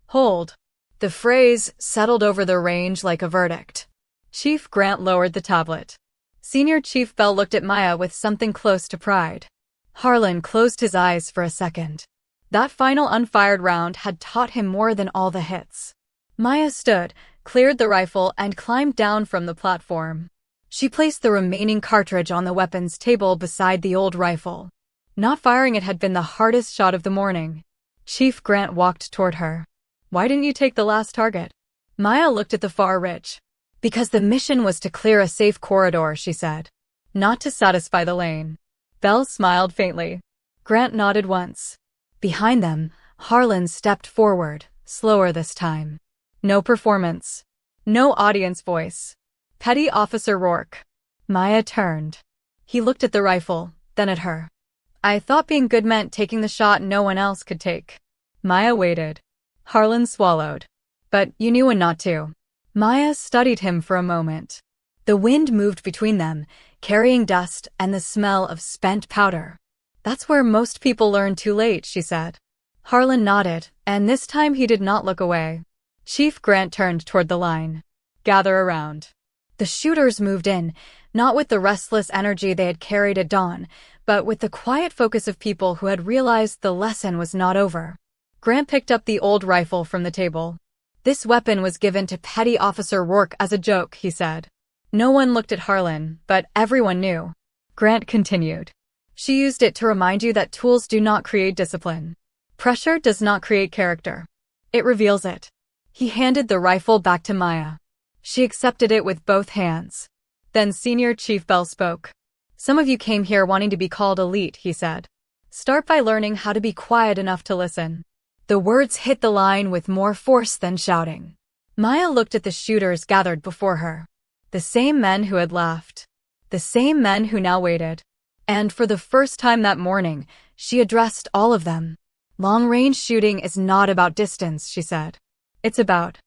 Hold. The phrase settled over the range like a verdict. Chief Grant lowered the tablet. Senior Chief Bell looked at Maya with something close to pride. Harlan closed his eyes for a second. That final unfired round had taught him more than all the hits. Maya stood, cleared the rifle, and climbed down from the platform. She placed the remaining cartridge on the weapons table beside the old rifle. Not firing it had been the hardest shot of the morning. Chief Grant walked toward her. Why didn't you take the last target? Maya looked at the far ridge. Because the mission was to clear a safe corridor, she said. Not to satisfy the lane. Bell smiled faintly. Grant nodded once. Behind them, Harlan stepped forward, slower this time. No performance. No audience voice. Petty Officer Rourke. Maya turned. He looked at the rifle, then at her. I thought being good meant taking the shot no one else could take. Maya waited. Harlan swallowed. But you knew when not to. Maya studied him for a moment. The wind moved between them, carrying dust and the smell of spent powder. That's where most people learn too late, she said. Harlan nodded, and this time he did not look away. Chief Grant turned toward the line. Gather around. The shooters moved in, not with the restless energy they had carried at dawn, but with the quiet focus of people who had realized the lesson was not over. Grant picked up the old rifle from the table. This weapon was given to Petty Officer Rourke as a joke, he said. No one looked at Harlan, but everyone knew. Grant continued. She used it to remind you that tools do not create discipline. Pressure does not create character. It reveals it. He handed the rifle back to Maya. She accepted it with both hands. Then Senior Chief Bell spoke. Some of you came here wanting to be called elite, he said. Start by learning how to be quiet enough to listen. The words hit the line with more force than shouting. Maya looked at the shooters gathered before her. The same men who had laughed. The same men who now waited. And for the first time that morning, she addressed all of them. Long-range shooting is not about distance, she said. It's about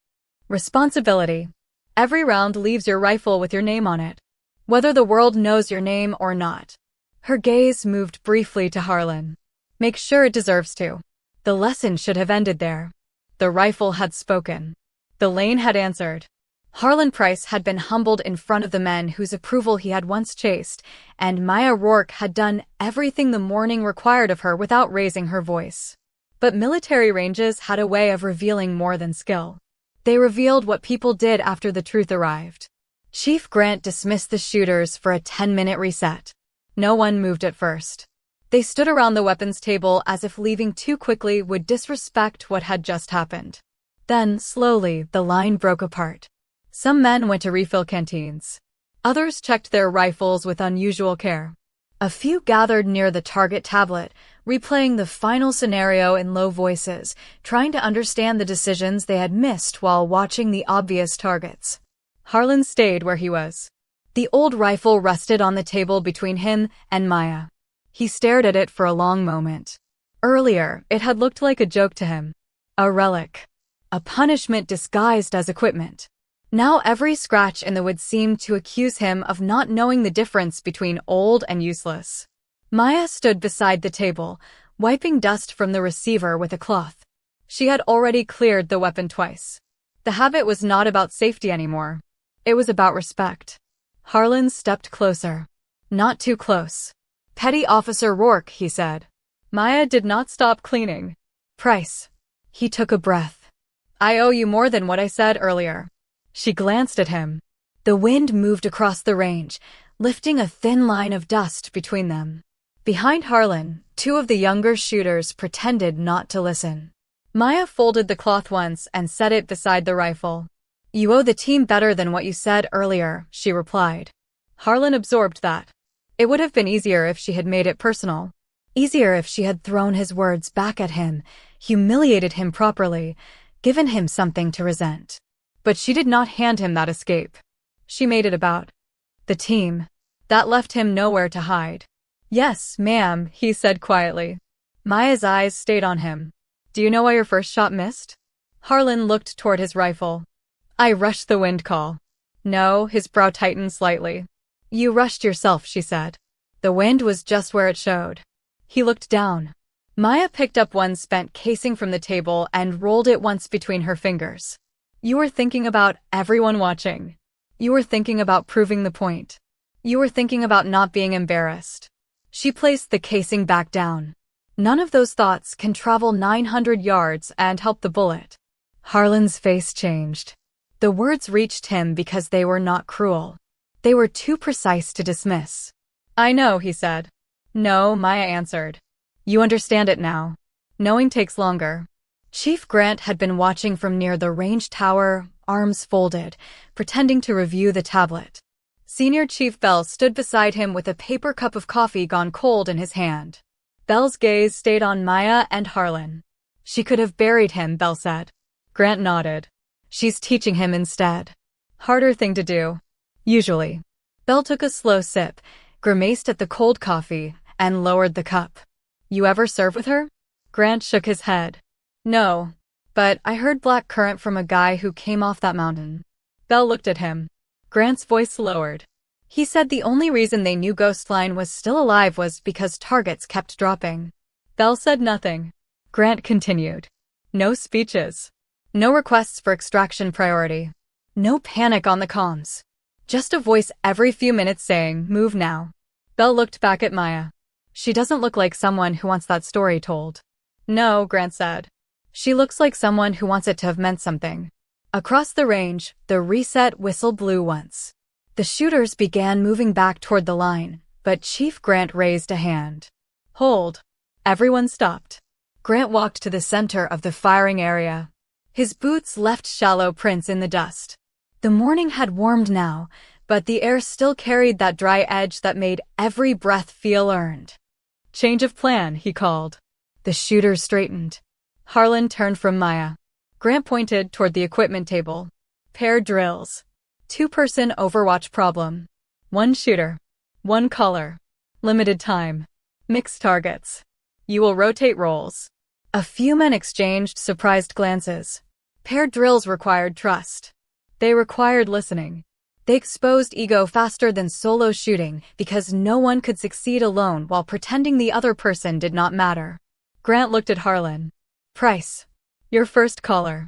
responsibility. Every round leaves your rifle with your name on it, whether the world knows your name or not. Her gaze moved briefly to Harlan. Make sure it deserves to. The lesson should have ended there. The rifle had spoken. The lane had answered. Harlan Price had been humbled in front of the men whose approval he had once chased, and Maya Rourke had done everything the morning required of her without raising her voice. But military ranges had a way of revealing more than skill. They revealed what people did after the truth arrived. Chief Grant dismissed the shooters for a 10-minute reset. No one moved at first. They stood around the weapons table as if leaving too quickly would disrespect what had just happened. Then, slowly, the line broke apart. Some men went to refill canteens. Others checked their rifles with unusual care. A few gathered near the target tablet, replaying the final scenario in low voices, trying to understand the decisions they had missed while watching the obvious targets. Harlan stayed where he was. The old rifle rested on the table between him and Maya. He stared at it for a long moment. Earlier, it had looked like a joke to him. A relic. A punishment disguised as equipment. Now every scratch in the wood seemed to accuse him of not knowing the difference between old and useless. Maya stood beside the table, wiping dust from the receiver with a cloth. She had already cleared the weapon twice. The habit was not about safety anymore. It was about respect. Harlan stepped closer. Not too close. Petty Officer Rourke, he said. Maya did not stop cleaning. Price. He took a breath. I owe you more than what I said earlier. She glanced at him. The wind moved across the range, lifting a thin line of dust between them. Behind Harlan, two of the younger shooters pretended not to listen. Maya folded the cloth once and set it beside the rifle. "You owe the team better than what you said earlier," she replied. Harlan absorbed that. It would have been easier if she had made it personal. Easier if she had thrown his words back at him, humiliated him properly, given him something to resent. But she did not hand him that escape. She made it about the team. That left him nowhere to hide. "Yes, ma'am," he said quietly. Maya's eyes stayed on him. "Do you know why your first shot missed?" Harlan looked toward his rifle. "I rushed the wind call." "No," his brow tightened slightly. "You rushed yourself," she said. "The wind was just where it showed." He looked down. Maya picked up one spent casing from the table and rolled it once between her fingers. "You were thinking about everyone watching. You were thinking about proving the point. You were thinking about not being embarrassed." She placed the casing back down. None of those thoughts can travel 900 yards and help the bullet. Harlan's face changed. The words reached him because they were not cruel. They were too precise to dismiss. "I know," he said. "No," Maya answered. "You understand it now. Knowing takes longer." Chief Grant had been watching from near the range tower, arms folded, pretending to review the tablet. Senior Chief Bell stood beside him with a paper cup of coffee gone cold in his hand. Bell's gaze stayed on Maya and Harlan. "She could have buried him," Bell said. Grant nodded. "She's teaching him instead. Harder thing to do. Usually." Bell took a slow sip, grimaced at the cold coffee, and lowered the cup. "You ever serve with her?" Grant shook his head. "No, but I heard black currant from a guy who came off that mountain." Bell looked at him. Grant's voice lowered. He said the only reason they knew Ghostline was still alive was because targets kept dropping. Bell said nothing. Grant continued. "No speeches. No requests for extraction priority. No panic on the comms. Just a voice every few minutes saying, 'Move now.'" Bell looked back at Maya. "She doesn't look like someone who wants that story told." "No," Grant said. "She looks like someone who wants it to have meant something." Across the range, the reset whistle blew once. The shooters began moving back toward the line, but Chief Grant raised a hand. "Hold." Everyone stopped. Grant walked to the center of the firing area. His boots left shallow prints in the dust. The morning had warmed now, but the air still carried that dry edge that made every breath feel earned. "Change of plan," he called. The shooters straightened. Harlan turned from Maya. Grant pointed toward the equipment table. "Paired drills. 2-person Overwatch problem. 1 shooter. 1 caller. Limited time. Mixed targets. You will rotate roles." A few men exchanged surprised glances. Paired drills required trust. They required listening. They exposed ego faster than solo shooting because no one could succeed alone while pretending the other person did not matter. Grant looked at Harlan. "Price. Your first caller."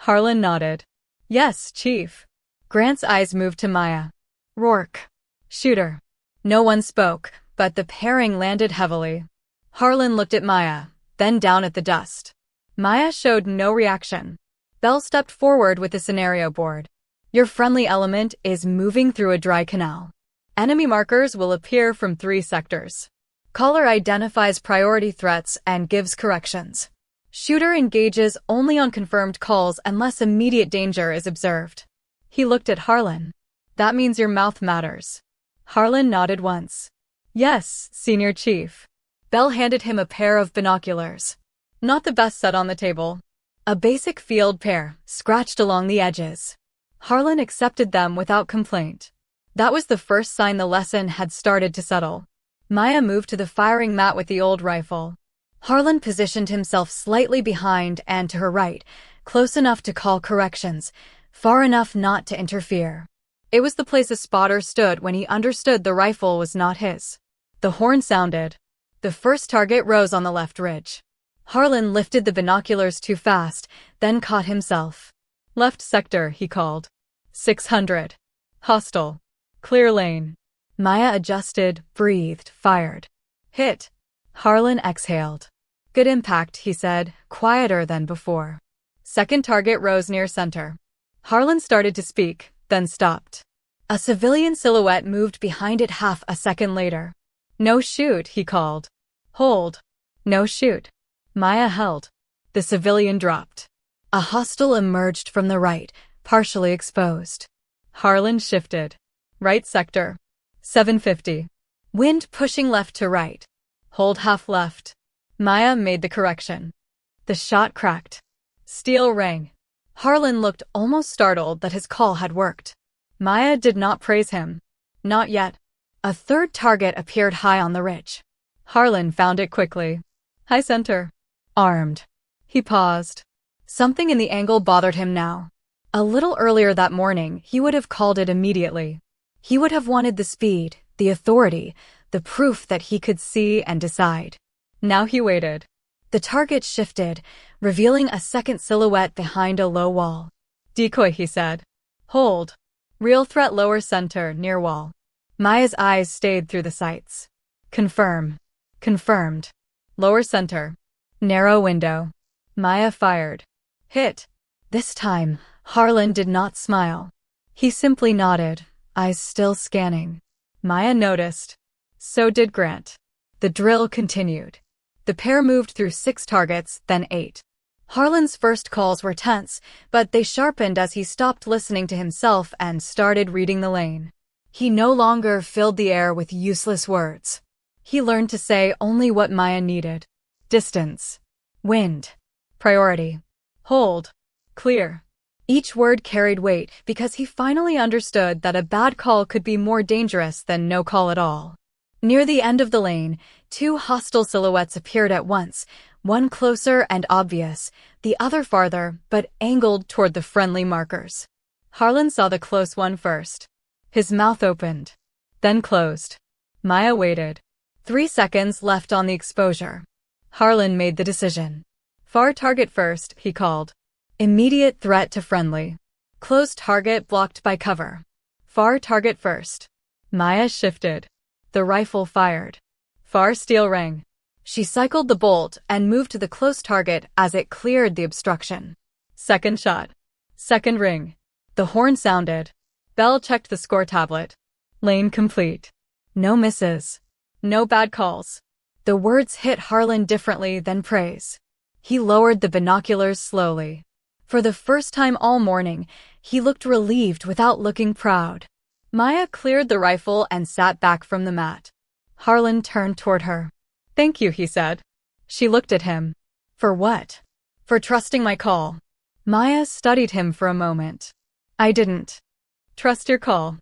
Harlan nodded. "Yes, Chief." Grant's eyes moved to Maya. "Rourke. Shooter." No one spoke, but the pairing landed heavily. Harlan looked at Maya, then down at the dust. Maya showed no reaction. Bell stepped forward with the scenario board. "Your friendly element is moving through a dry canal. Enemy markers will appear from 3 sectors. Caller identifies priority threats and gives corrections. Shooter engages only on confirmed calls unless immediate danger is observed." He looked at Harlan. "That means your mouth matters." Harlan nodded once. "Yes, Senior Chief." Bell handed him a pair of binoculars. Not the best set on the table. A basic field pair, scratched along the edges. Harlan accepted them without complaint. That was the first sign the lesson had started to settle. Maya moved to the firing mat with the old rifle. Harlan positioned himself slightly behind and to her right, close enough to call corrections, far enough not to interfere. It was the place a spotter stood when he understood the rifle was not his. The horn sounded. The first target rose on the left ridge. Harlan lifted the binoculars too fast, then caught himself. "Left sector," he called. 600. Hostile. Clear lane. Maya adjusted, breathed, fired. Hit. Harlan exhaled. "Good impact," he said, quieter than before. Second target rose near center. Harlan started to speak, then stopped. A civilian silhouette moved behind it half a second later. "No shoot," he called. "Hold. No shoot." Maya held. The civilian dropped. A hostile emerged from the right, partially exposed. Harlan shifted. Right sector. 750. Wind pushing left to right. Hold half left. Maya made the correction. The shot cracked. Steel rang. Harlan looked almost startled that his call had worked. Maya did not praise him. Not yet. A third target appeared high on the ridge. Harlan found it quickly. High center. Armed. He paused. Something in the angle bothered him now. A little earlier that morning, he would have called it immediately. He would have wanted the speed, the authority, the proof that he could see and decide. Now he waited. The target shifted, revealing a second silhouette behind a low wall. "Decoy," he said. "Hold. Real threat lower center, near wall." Maya's eyes stayed through the sights. "Confirm." "Confirmed." "Lower center. Narrow window." Maya fired. "Hit." This time, Harlan did not smile. He simply nodded, eyes still scanning. Maya noticed. So did Grant. The drill continued. The pair moved through 6 targets, then 8. Harlan's first calls were tense, but they sharpened as he stopped listening to himself and started reading the lane. He no longer filled the air with useless words. He learned to say only what Maya needed. Distance. Wind. Priority. Hold. Clear. Each word carried weight because he finally understood that a bad call could be more dangerous than no call at all. Near the end of the lane, 2 hostile silhouettes appeared at once, one closer and obvious, the other farther, but angled toward the friendly markers. Harlan saw the close one first. His mouth opened, then closed. Maya waited. 3 seconds left on the exposure. Harlan made the decision. "Far target first," he called. Immediate threat to friendly. Close target blocked by cover. Far target first. Maya shifted. The rifle fired. Far steel rang. She cycled the bolt and moved to the close target as it cleared the obstruction. Second shot. Second ring. The horn sounded. Bell checked the score tablet. Lane complete. No misses. No bad calls. The words hit Harlan differently than praise. He lowered the binoculars slowly. For the first time all morning, he looked relieved without looking proud. Maya cleared the rifle and sat back from the mat. Harlan turned toward her. "Thank you," he said. She looked at him. "For what?" "For trusting my call." Maya studied him for a moment. "I didn't trust your call."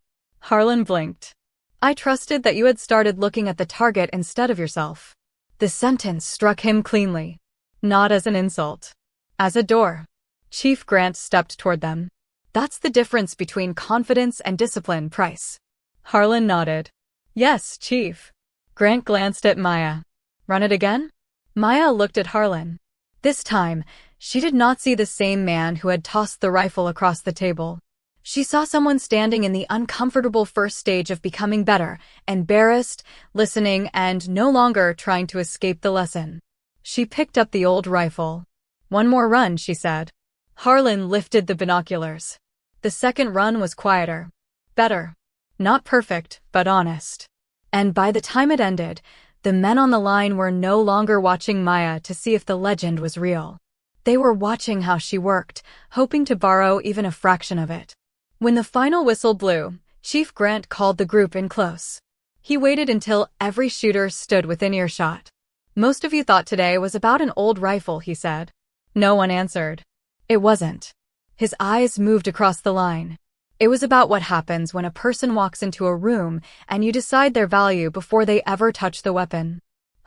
Harlan blinked. "I trusted that you had started looking at the target instead of yourself." The sentence struck him cleanly. Not as an insult. As a door. Chief Grant stepped toward them. "That's the difference between confidence and discipline, Price." Harlan nodded. "Yes, Chief." Grant glanced at Maya. "Run it again?" Maya looked at Harlan. This time, she did not see the same man who had tossed the rifle across the table. She saw someone standing in the uncomfortable first stage of becoming better, embarrassed, listening, and no longer trying to escape the lesson. She picked up the old rifle. "One more run," she said. Harlan lifted the binoculars. The second run was quieter. Better. Not perfect, but honest. And by the time it ended, the men on the line were no longer watching Maya to see if the legend was real. They were watching how she worked, hoping to borrow even a fraction of it. When the final whistle blew, Chief Grant called the group in close. He waited until every shooter stood within earshot. "Most of you thought today was about an old rifle," he said. No one answered. It wasn't. His eyes moved across the line. It was about what happens when a person walks into a room and you decide their value before they ever touch the weapon.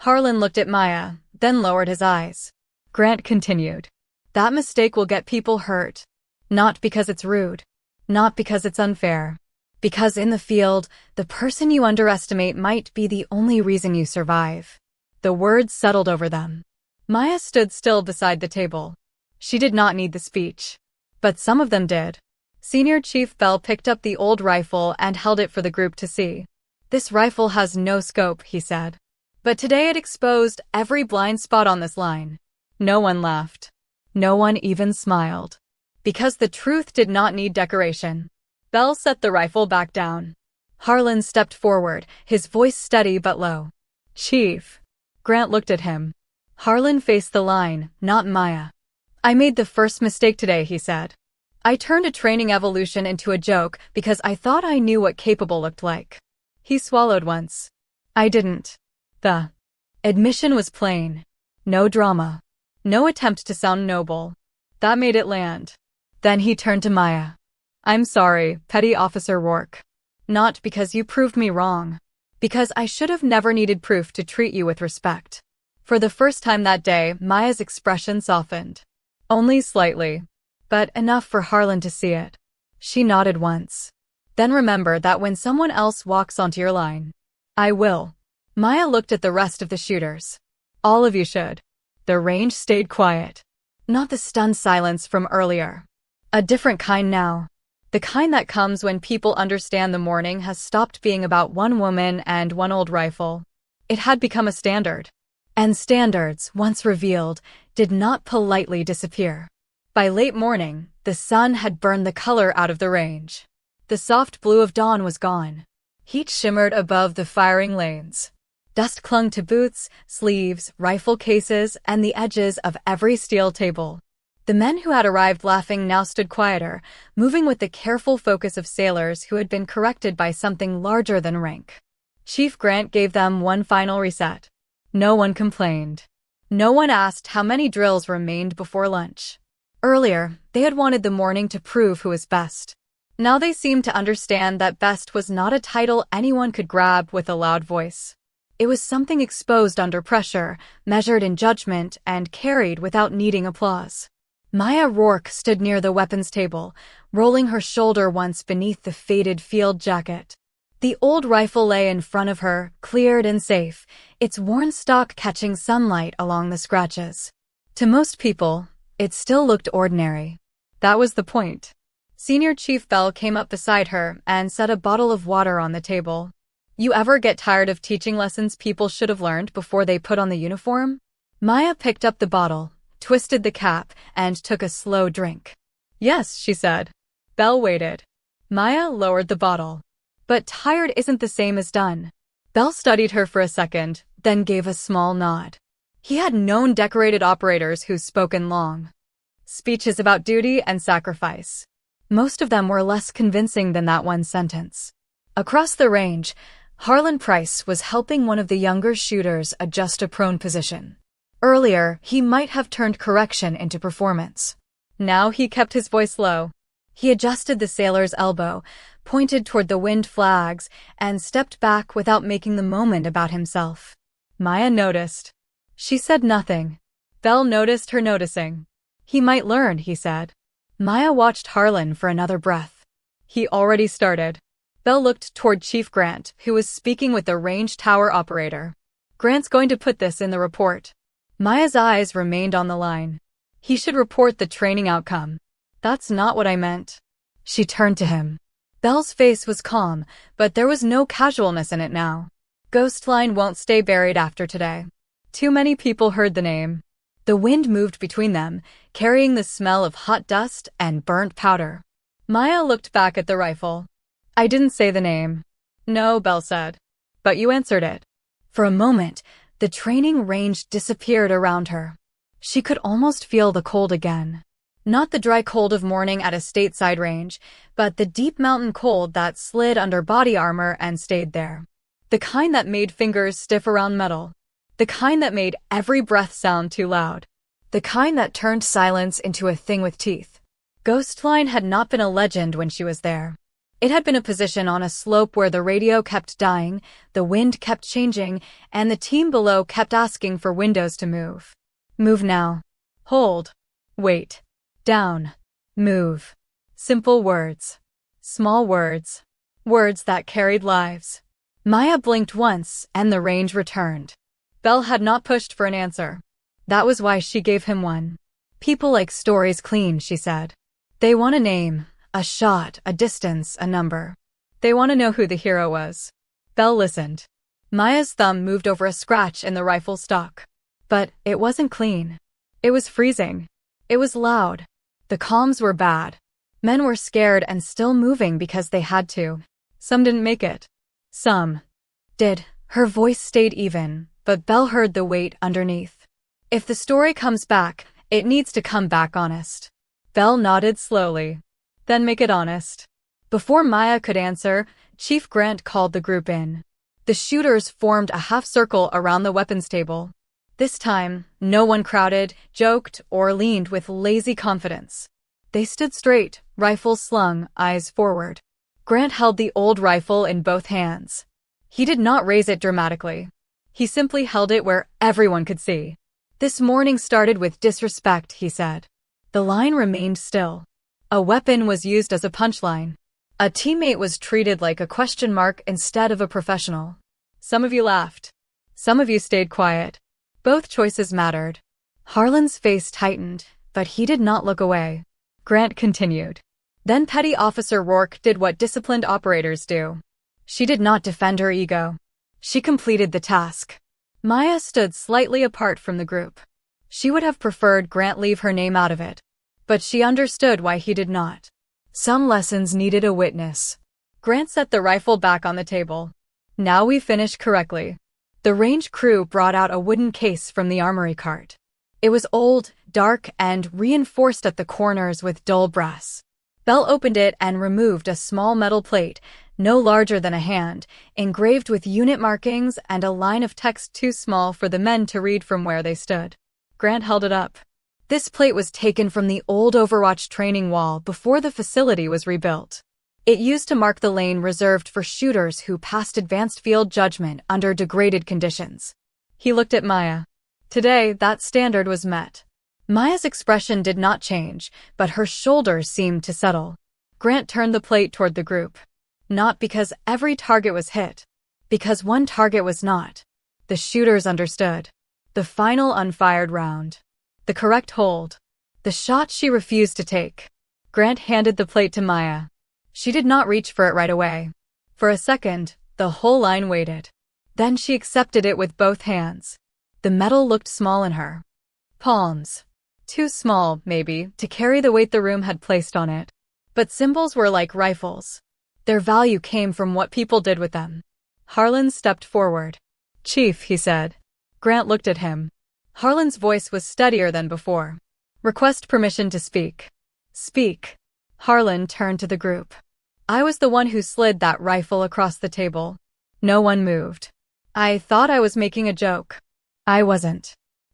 Harlan looked at Maya, then lowered his eyes. Grant continued. "That mistake will get people hurt. Not because it's rude. Not because it's unfair. Because in the field, the person you underestimate might be the only reason you survive." The words settled over them. Maya stood still beside the table. She did not need the speech. But some of them did. Senior Chief Bell picked up the old rifle and held it for the group to see. "This rifle has no scope," he said. But today it exposed every blind spot on this line. No one laughed. No one even smiled. Because the truth did not need decoration. Belle set the rifle back down. Harlan stepped forward, his voice steady but low. Chief. Grant looked at him. Harlan faced the line, not Maya. I made the first mistake today, he said. I turned a training evolution into a joke because I thought I knew what capable looked like. He swallowed once. I didn't. The admission was plain. No drama. No attempt to sound noble. That made it land. Then he turned to Maya. I'm sorry, Petty Officer Rourke. Not because you proved me wrong. Because I should have never needed proof to treat you with respect. For the first time that day, Maya's expression softened. Only slightly. But enough for Harlan to see it. She nodded once. Then remember that when someone else walks onto your line. I will. Maya looked at the rest of the shooters. All of you should. The range stayed quiet. Not the stunned silence from earlier. A different kind now. The kind that comes when people understand the morning has stopped being about one woman and one old rifle. It had become a standard. And standards, once revealed, did not politely disappear. By late morning, the sun had burned the color out of the range. The soft blue of dawn was gone. Heat shimmered above the firing lanes. Dust clung to boots, sleeves, rifle cases, and the edges of every steel table. The men who had arrived laughing now stood quieter, moving with the careful focus of sailors who had been corrected by something larger than rank. Chief Grant gave them one final reset. No one complained. No one asked how many drills remained before lunch. Earlier, they had wanted the morning to prove who was best. Now they seemed to understand that best was not a title anyone could grab with a loud voice. It was something exposed under pressure, measured in judgment, and carried without needing applause. Maya Rourke stood near the weapons table, rolling her shoulder once beneath the faded field jacket. The old rifle lay in front of her, cleared and safe, its worn stock catching sunlight along the scratches. To most people, it still looked ordinary. That was the point. Senior Chief Bell came up beside her and set a bottle of water on the table. You ever get tired of teaching lessons people should have learned before they put on the uniform? Maya picked up the bottle, twisted the cap, and took a slow drink. Yes, she said. Bell waited. Maya lowered the bottle. But tired isn't the same as done. Bell studied her for a second, then gave a small nod. He had known decorated operators who spoken long. Speeches about duty and sacrifice. Most of them were less convincing than that one sentence. Across the range, Harlan Price was helping one of the younger shooters adjust a prone position. Earlier, he might have turned correction into performance. Now he kept his voice low. He adjusted the sailor's elbow, pointed toward the wind flags, and stepped back without making the moment about himself. Maya noticed. She said nothing. Bell noticed her noticing. He might learn, he said. Maya watched Harlan for another breath. He already started. Bell looked toward Chief Grant, who was speaking with the range tower operator. Grant's going to put this in the report. Maya's eyes remained on the line. He should report the training outcome. That's not what I meant. She turned to him. Bell's face was calm, but there was no casualness in it now. Ghost Line won't stay buried after today. Too many people heard the name. The wind moved between them, carrying the smell of hot dust and burnt powder. Maya looked back at the rifle. I didn't say the name. No, Bell said. But you answered it. For a moment, the training range disappeared around her. She could almost feel the cold again. Not the dry cold of morning at a stateside range, but the deep mountain cold that slid under body armor and stayed there. The kind that made fingers stiff around metal. The kind that made every breath sound too loud. The kind that turned silence into a thing with teeth. Ghost Line had not been a legend when she was there. It had been a position on a slope where the radio kept dying, the wind kept changing, and the team below kept asking for windows to move. Move now. Hold. Wait. Down. Move. Simple words. Small words. Words that carried lives. Maya blinked once, and the range returned. Bell had not pushed for an answer. That was why she gave him one. People like stories clean, she said. They want a name, a shot, a distance, a number. They want to know who the hero was. Bell listened. Maya's thumb moved over a scratch in the rifle stock. But it wasn't clean. It was freezing. It was loud. The comms were bad. Men were scared and still moving because they had to. Some didn't make it. Some did. Her voice stayed even, but Belle heard the weight underneath. If the story comes back, it needs to come back honest. Belle nodded slowly. Then make it honest. Before Maya could answer, Chief Grant called the group in. The shooters formed a half-circle around the weapons table. This time, no one crowded, joked, or leaned with lazy confidence. They stood straight, rifles slung, eyes forward. Grant held the old rifle in both hands. He did not raise it dramatically. He simply held it where everyone could see. This morning started with disrespect, he said. The line remained still. A weapon was used as a punchline. A teammate was treated like a question mark instead of a professional. Some of you laughed. Some of you stayed quiet. Both choices mattered. Harlan's face tightened, but he did not look away. Grant continued. Then Petty Officer Rourke did what disciplined operators do. She did not defend her ego. She completed the task. Maya stood slightly apart from the group. She would have preferred Grant leave her name out of it. But she understood why he did not. Some lessons needed a witness. Grant set the rifle back on the table. Now we finish correctly. The range crew brought out a wooden case from the armory cart. It was old, dark, and reinforced at the corners with dull brass. Belle opened it and removed a small metal plate, no larger than a hand, engraved with unit markings and a line of text too small for the men to read from where they stood. Grant held it up. This plate was taken from the old Overwatch training wall before the facility was rebuilt. It used to mark the lane reserved for shooters who passed advanced field judgment under degraded conditions. He looked at Maya. Today, that standard was met. Maya's expression did not change, but her shoulders seemed to settle. Grant turned the plate toward the group. Not because every target was hit. Because one target was not. The shooters understood. The final unfired round. The correct hold. The shot she refused to take. Grant handed the plate to Maya. She did not reach for it right away. For a second, the whole line waited. Then she accepted it with both hands. The metal looked small in her palms. Too small, maybe, to carry the weight the room had placed on it. But symbols were like rifles. Their value came from what people did with them. Harlan stepped forward. Chief, he said. Grant looked at him. Harlan's voice was steadier than before. Request permission to speak. Speak. Harlan turned to the group. I was the one who slid that rifle across the table. No one moved. I thought I was making a joke. I wasn't.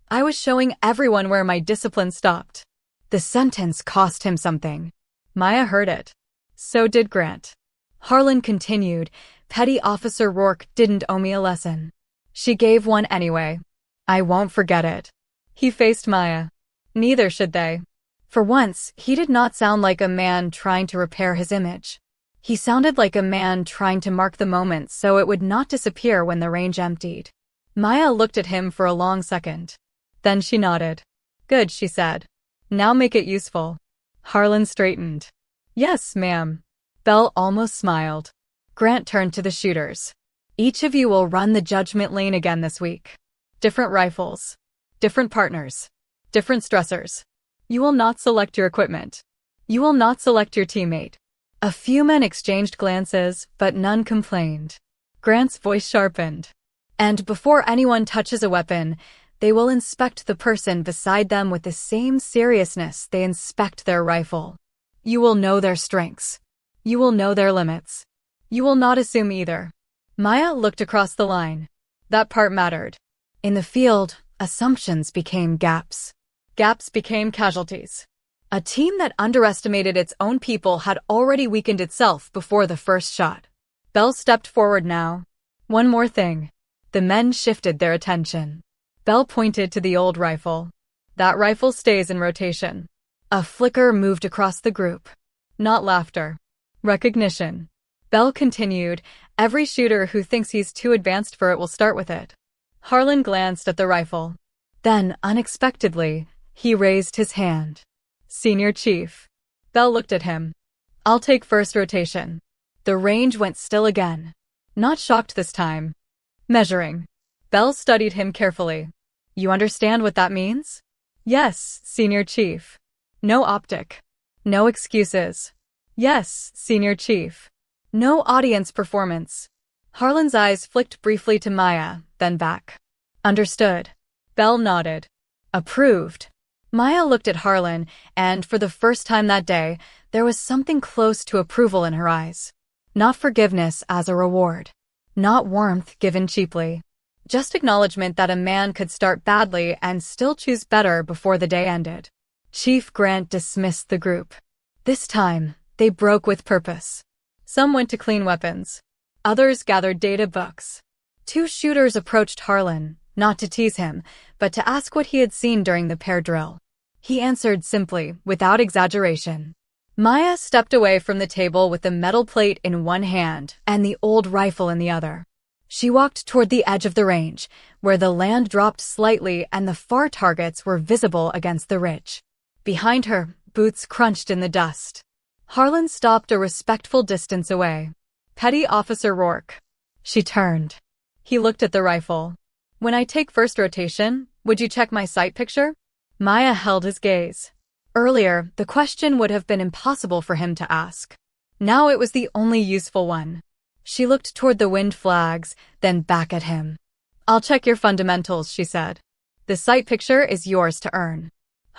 I was showing everyone where my discipline stopped. The sentence cost him something. Maya heard it. So did Grant. Harlan continued, Petty Officer Rourke didn't owe me a lesson. She gave one anyway. I won't forget it. He faced Maya. Neither should they. For once, he did not sound like a man trying to repair his image. He sounded like a man trying to mark the moment so it would not disappear when the range emptied. Maya looked at him for a long second. Then she nodded. Good, she said. Now make it useful. Harlan straightened. Yes, ma'am. Belle almost smiled. Grant turned to the shooters. Each of you will run the judgment lane again this week. Different rifles. Different partners. Different stressors. You will not select your equipment. You will not select your teammate. A few men exchanged glances, but none complained. Grant's voice sharpened. And before anyone touches a weapon, they will inspect the person beside them with the same seriousness they inspect their rifle. You will know their strengths. You will know their limits. You will not assume either. Maya looked across the line. That part mattered. In the field, assumptions became gaps. Gaps became casualties. A team that underestimated its own people had already weakened itself before the first shot. Belle stepped forward now. One more thing. The men shifted their attention. Belle pointed to the old rifle. That rifle stays in rotation. A flicker moved across the group. Not laughter. Recognition. Belle continued, every shooter who thinks he's too advanced for it will start with it. Harlan glanced at the rifle. Then, unexpectedly, he raised his hand. Senior Chief. Belle looked at him. I'll take first rotation. The range went still again. Not shocked this time. Measuring. Belle studied him carefully. You understand what that means? Yes, Senior Chief. No optic. No excuses. Yes, Senior Chief. No audience performance. Harlan's eyes flicked briefly to Maya, then back. Understood. Belle nodded. Approved. Maya looked at Harlan, and for the first time that day, there was something close to approval in her eyes. Not forgiveness as a reward. Not warmth given cheaply. Just acknowledgement that a man could start badly and still choose better before the day ended. Chief Grant dismissed the group. This time, they broke with purpose. Some went to clean weapons. Others gathered data books. 2 shooters approached Harlan, not to tease him, but to ask what he had seen during the pair drill. He answered simply, without exaggeration. Maya stepped away from the table with the metal plate in one hand and the old rifle in the other. She walked toward the edge of the range, where the land dropped slightly and the far targets were visible against the ridge. Behind her, boots crunched in the dust. Harlan stopped a respectful distance away. Petty Officer Rourke. She turned. He looked at the rifle. When I take first rotation, would you check my sight picture? Maya held his gaze. Earlier, the question would have been impossible for him to ask. Now it was the only useful one. She looked toward the wind flags, then back at him. I'll check your fundamentals, she said. The sight picture is yours to earn.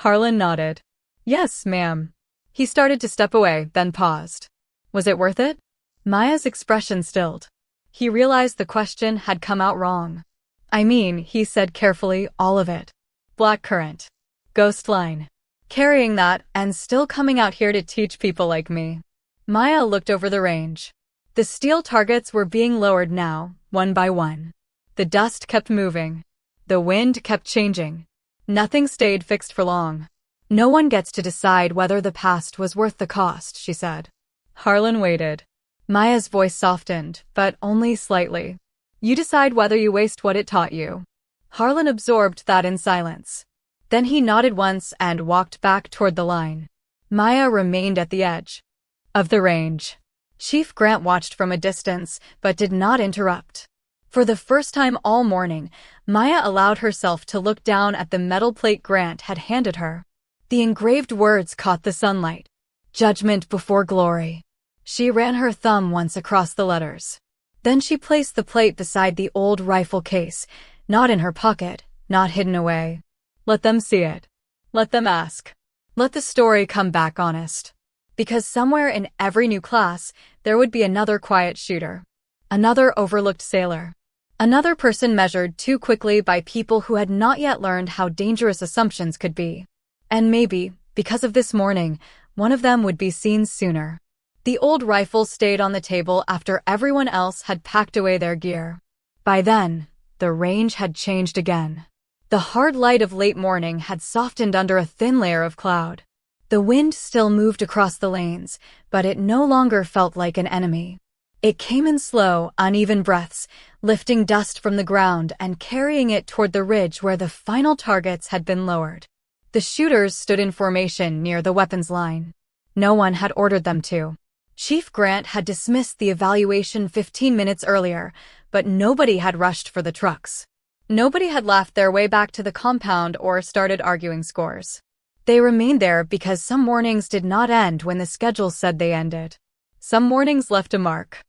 Harlan nodded. Yes, ma'am. He started to step away, then paused. Was it worth it? Maya's expression stilled. He realized the question had come out wrong. I mean, he said carefully, all of it. Blackcurrant. Ghost line. Carrying that and still coming out here to teach people like me. Maya looked over the range. The steel targets were being lowered now, one by one. The dust kept moving. The wind kept changing. Nothing stayed fixed for long. No one gets to decide whether the past was worth the cost, she said. Harlan waited. Maya's voice softened, but only slightly. You decide whether you waste what it taught you. Harlan absorbed that in silence. Then he nodded once and walked back toward the line. Maya remained at the edge of the range. Chief Grant watched from a distance, but did not interrupt. For the first time all morning, Maya allowed herself to look down at the metal plate Grant had handed her. The engraved words caught the sunlight. Judgment before glory. She ran her thumb once across the letters. Then she placed the plate beside the old rifle case, not in her pocket, not hidden away. Let them see it. Let them ask. Let the story come back honest. Because somewhere in every new class, there would be another quiet shooter. Another overlooked sailor. Another person measured too quickly by people who had not yet learned how dangerous assumptions could be. And maybe, because of this morning, one of them would be seen sooner. The old rifle stayed on the table after everyone else had packed away their gear. By then, the range had changed again. The hard light of late morning had softened under a thin layer of cloud. The wind still moved across the lanes, but it no longer felt like an enemy. It came in slow, uneven breaths, lifting dust from the ground and carrying it toward the ridge where the final targets had been lowered. The shooters stood in formation near the weapons line. No one had ordered them to. Chief Grant had dismissed the evaluation 15 minutes earlier, but nobody had rushed for the trucks. Nobody had laughed their way back to the compound or started arguing scores. They remained there because some mornings did not end when the schedule said they ended. Some mornings left a mark.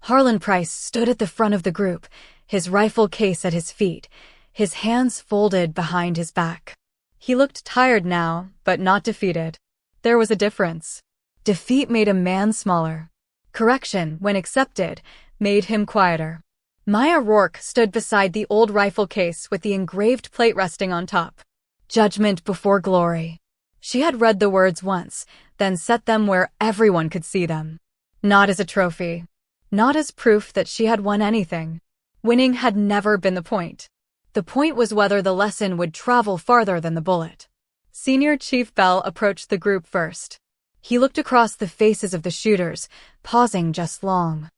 Harlan Price stood at the front of the group, his rifle case at his feet, his hands folded behind his back. He looked tired now, but not defeated. There was a difference. Defeat made a man smaller. Correction, when accepted, made him quieter. Maya Rourke stood beside the old rifle case with the engraved plate resting on top. Judgment before glory. She had read the words once, then set them where everyone could see them. Not as a trophy. Not as proof that she had won anything. Winning had never been the point. The point was whether the lesson would travel farther than the bullet. Senior Chief Bell approached the group first. He looked across the faces of the shooters, pausing just long.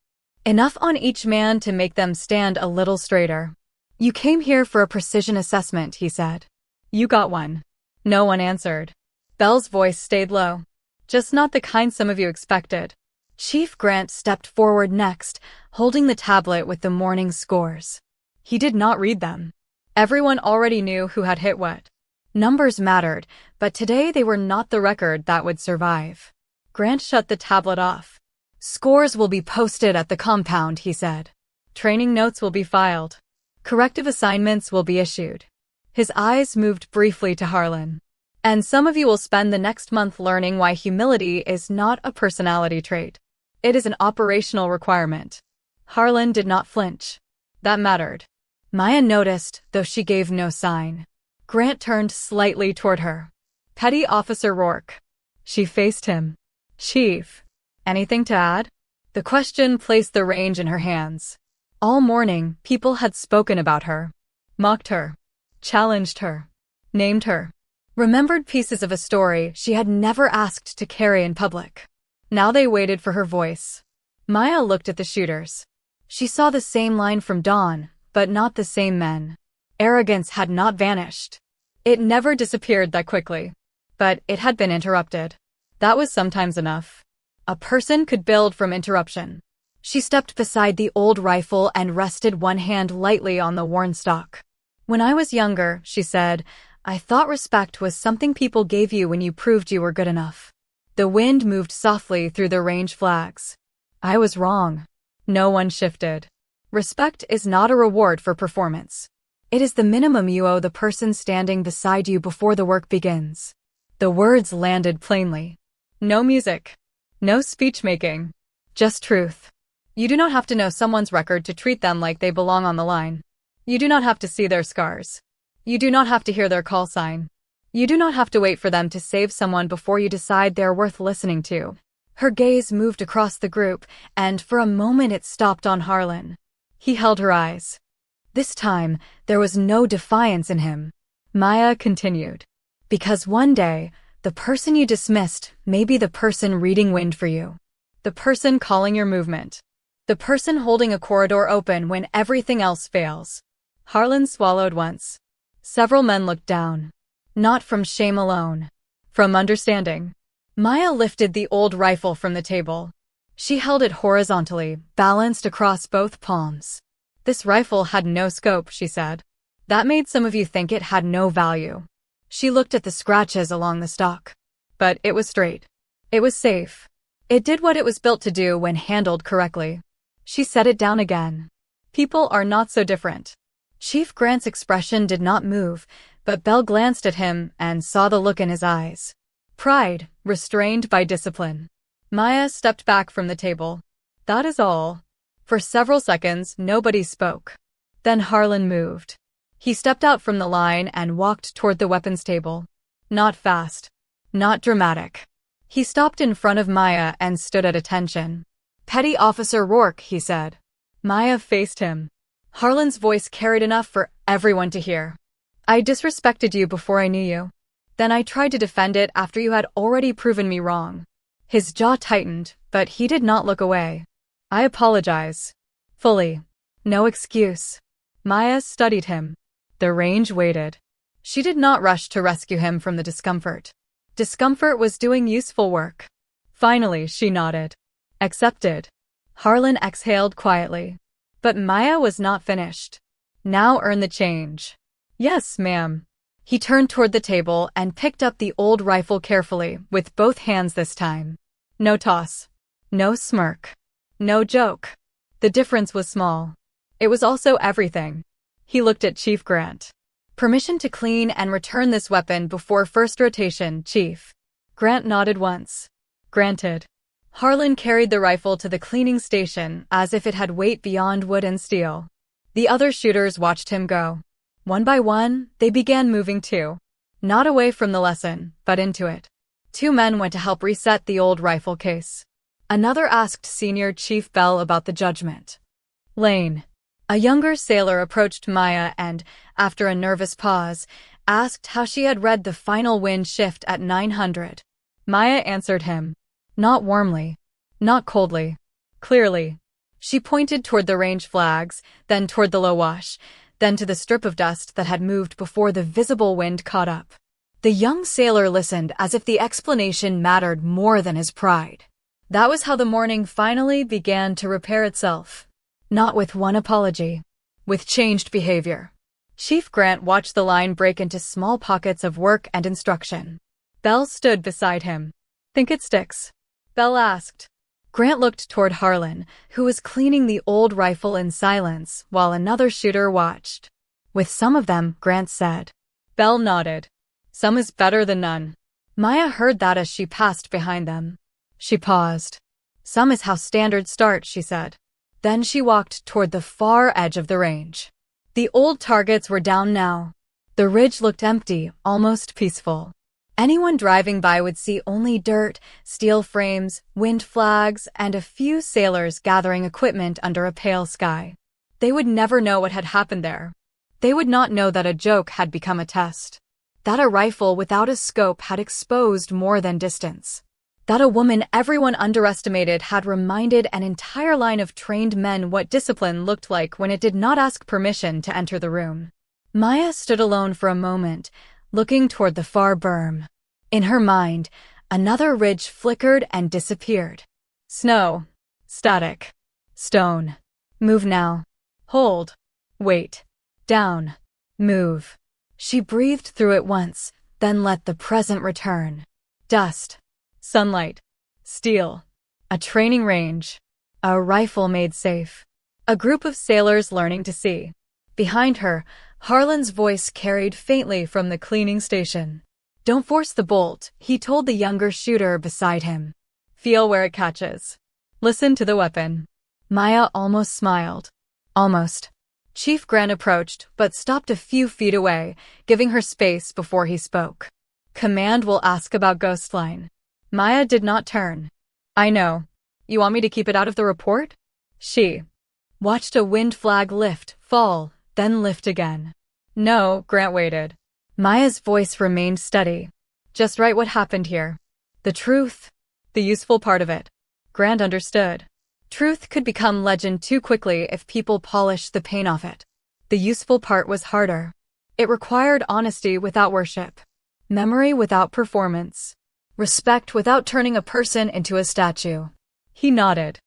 Enough on each man to make them stand a little straighter. You came here for a precision assessment, he said. You got one. No one answered. Bell's voice stayed low. Just not the kind some of you expected. Chief Grant stepped forward next, holding the tablet with the morning's scores. He did not read them. Everyone already knew who had hit what. Numbers mattered, but today they were not the record that would survive. Grant shut the tablet off. Scores will be posted at the compound, he said. Training notes will be filed. Corrective assignments will be issued. His eyes moved briefly to Harlan. And some of you will spend the next month learning why humility is not a personality trait. It is an operational requirement. Harlan did not flinch. That mattered. Maya noticed, though she gave no sign. Grant turned slightly toward her. Petty Officer Rourke. She faced him. Chief. Anything to add? The question placed the range in her hands. All morning, people had spoken about her. Mocked her. Challenged her. Named her. Remembered pieces of a story she had never asked to carry in public. Now they waited for her voice. Maya looked at the shooters. She saw the same line from Dawn, but not the same men. Arrogance had not vanished. It never disappeared that quickly. But it had been interrupted. That was sometimes enough. A person could build from interruption. She stepped beside the old rifle and rested one hand lightly on the worn stock. When I was younger, she said, I thought respect was something people gave you when you proved you were good enough. The wind moved softly through the range flags. I was wrong. No one shifted. Respect is not a reward for performance. It is the minimum you owe the person standing beside you before the work begins. The words landed plainly. No music. No speech-making. Just truth. You do not have to know someone's record to treat them like they belong on the line. You do not have to see their scars. You do not have to hear their call sign. You do not have to wait for them to save someone before you decide they're worth listening to. Her gaze moved across the group, and for a moment it stopped on Harlan. He held her eyes. This time, there was no defiance in him. Maya continued. Because one day, the person you dismissed may be the person reading wind for you. The person calling your movement. The person holding a corridor open when everything else fails. Harlan swallowed once. Several men looked down. Not from shame alone. From understanding. Maya lifted the old rifle from the table. She held it horizontally, balanced across both palms. This rifle had no scope, she said. That made some of you think it had no value. She looked at the scratches along the stock. But it was straight. It was safe. It did what it was built to do when handled correctly. She set it down again. People are not so different. Chief Grant's expression did not move, but Belle glanced at him and saw the look in his eyes. Pride, restrained by discipline. Maya stepped back from the table. That is all. For several seconds, nobody spoke. Then Harlan moved. He stepped out from the line and walked toward the weapons table. Not fast. Not dramatic. He stopped in front of Maya and stood at attention. Petty Officer Rourke, he said. Maya faced him. Harlan's voice carried enough for everyone to hear. I disrespected you before I knew you. Then I tried to defend it after you had already proven me wrong. His jaw tightened, but he did not look away. I apologize. Fully. No excuse. Maya studied him. The range waited. She did not rush to rescue him from the discomfort. Discomfort was doing useful work. Finally, she nodded. Accepted. Harlan exhaled quietly. But Maya was not finished. Now earn the change. Yes, ma'am. He turned toward the table and picked up the old rifle carefully, with both hands this time. No toss. No smirk. No joke. The difference was small. It was also everything. He looked at Chief Grant. Permission to clean and return this weapon before first rotation, Chief. Grant nodded once. Granted. Harlan carried the rifle to the cleaning station as if it had weight beyond wood and steel. The other shooters watched him go. One by one, they began moving too. Not away from the lesson, but into it. 2 men went to help reset the old rifle case. Another asked Senior Chief Bell about the judgment. Lane. A younger sailor approached Maya and, after a nervous pause, asked how she had read the final wind shift at 900. Maya answered him. Not warmly. Not coldly. Clearly. She pointed toward the range flags, then toward the low wash, then to the strip of dust that had moved before the visible wind caught up. The young sailor listened as if the explanation mattered more than his pride. That was how the morning finally began to repair itself. Not with one apology. With changed behavior. Chief Grant watched the line break into small pockets of work and instruction. Bell stood beside him. Think it sticks? Belle asked. Grant looked toward Harlan, who was cleaning the old rifle in silence while another shooter watched. With some of them, Grant said. Belle nodded. Some is better than none. Maya heard that as she passed behind them. She paused. Some is how standards start, she said. Then she walked toward the far edge of the range. The old targets were down now. The ridge looked empty, almost peaceful. Anyone driving by would see only dirt, steel frames, wind flags, and a few sailors gathering equipment under a pale sky. They would never know what had happened there. They would not know that a joke had become a test. That a rifle without a scope had exposed more than distance. That a woman everyone underestimated had reminded an entire line of trained men what discipline looked like when it did not ask permission to enter the room. Maya stood alone for a moment, looking toward the far berm. In her mind, another ridge flickered and disappeared. Snow. Static. Stone. Move now. Hold. Wait. Down. Move. She breathed through it once, then let the present return. Dust. Sunlight. Steel. A training range. A rifle made safe. A group of sailors learning to see. Behind her, Harlan's voice carried faintly from the cleaning station. Don't force the bolt, he told the younger shooter beside him. Feel where it catches. Listen to the weapon. Maya almost smiled. Almost. Chief Grant approached, but stopped a few feet away, giving her space before he spoke. Command will ask about Ghost Line. Maya did not turn. I know. You want me to keep it out of the report? She watched a wind flag lift, fall, then lift again. No, Grant waited. Maya's voice remained steady. Just write what happened here. The truth. The useful part of it. Grant understood. Truth could become legend too quickly if people polished the paint off it. The useful part was harder. It required honesty without worship. Memory without performance. Respect without turning a person into a statue. He nodded.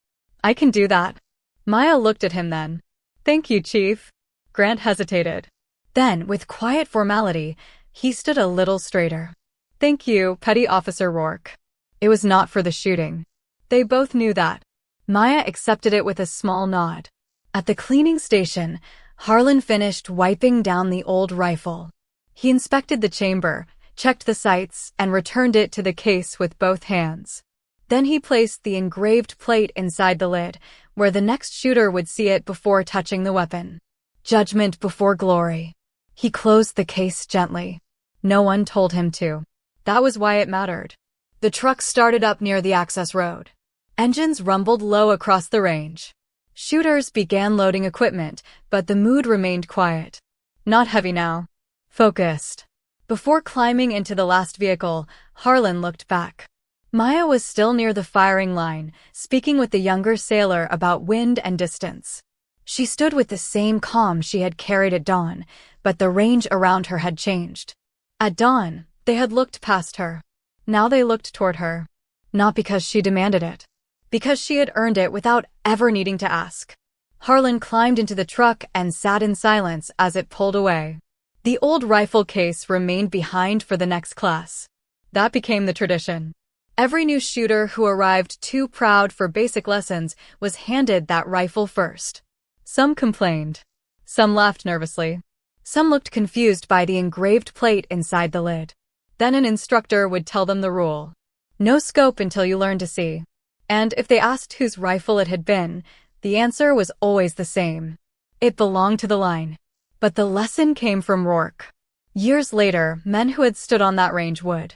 I can do that. Maya looked at him then. Thank you, Chief. Grant hesitated. Then, with quiet formality, he stood a little straighter. Thank you, Petty Officer Rourke. It was not for the shooting. They both knew that. Maya accepted it with a small nod. At the cleaning station, Harlan finished wiping down the old rifle. He inspected the chamber, checked the sights, and returned it to the case with both hands. Then he placed the engraved plate inside the lid, where the next shooter would see it before touching the weapon. Judgment before glory. He closed the case gently. No one told him to. That was why it mattered. The truck started up near the access road. Engines rumbled low across the range. Shooters began loading equipment, but the mood remained quiet. Not heavy now. Focused. Before climbing into the last vehicle, Harlan looked back. Maya was still near the firing line, speaking with the younger sailor about wind and distance. She stood with the same calm she had carried at dawn, but the range around her had changed. At dawn, they had looked past her. Now they looked toward her. Not because she demanded it. Because she had earned it without ever needing to ask. Harlan climbed into the truck and sat in silence as it pulled away. The old rifle case remained behind for the next class. That became the tradition. Every new shooter who arrived too proud for basic lessons was handed that rifle first. Some complained. Some laughed nervously. Some looked confused by the engraved plate inside the lid. Then an instructor would tell them the rule. No scope until you learn to see. And if they asked whose rifle it had been, the answer was always the same. It belonged to the line. But the lesson came from Rourke. Years later, men who had stood on that range would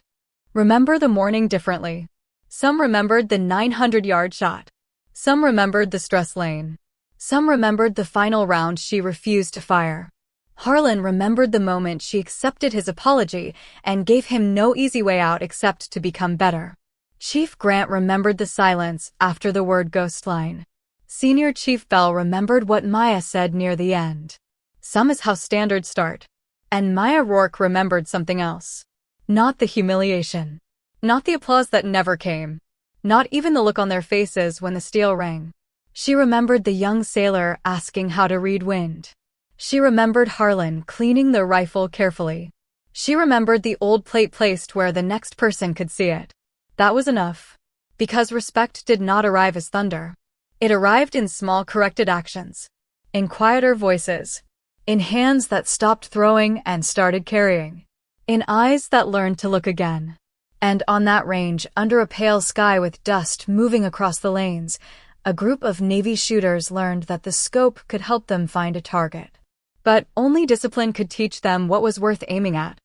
remember the morning differently. Some remembered the 900-yard shot. Some remembered the stress lane. Some remembered the final round she refused to fire. Harlan remembered the moment she accepted his apology and gave him no easy way out except to become better. Chief Grant remembered the silence after the word ghost line. Senior Chief Bell remembered what Maya said near the end. Some is how standards start. And Maya Rourke remembered something else. Not the humiliation. Not the applause that never came. Not even the look on their faces when the steel rang. She remembered the young sailor asking how to read wind. She remembered Harlan cleaning the rifle carefully. She remembered the old plate placed where the next person could see it. That was enough. Because respect did not arrive as thunder. It arrived in small corrected actions, in quieter voices, in hands that stopped throwing and started carrying, in eyes that learned to look again. And on that range, under a pale sky with dust moving across the lanes, a group of Navy shooters learned that the scope could help them find a target. But only discipline could teach them what was worth aiming at.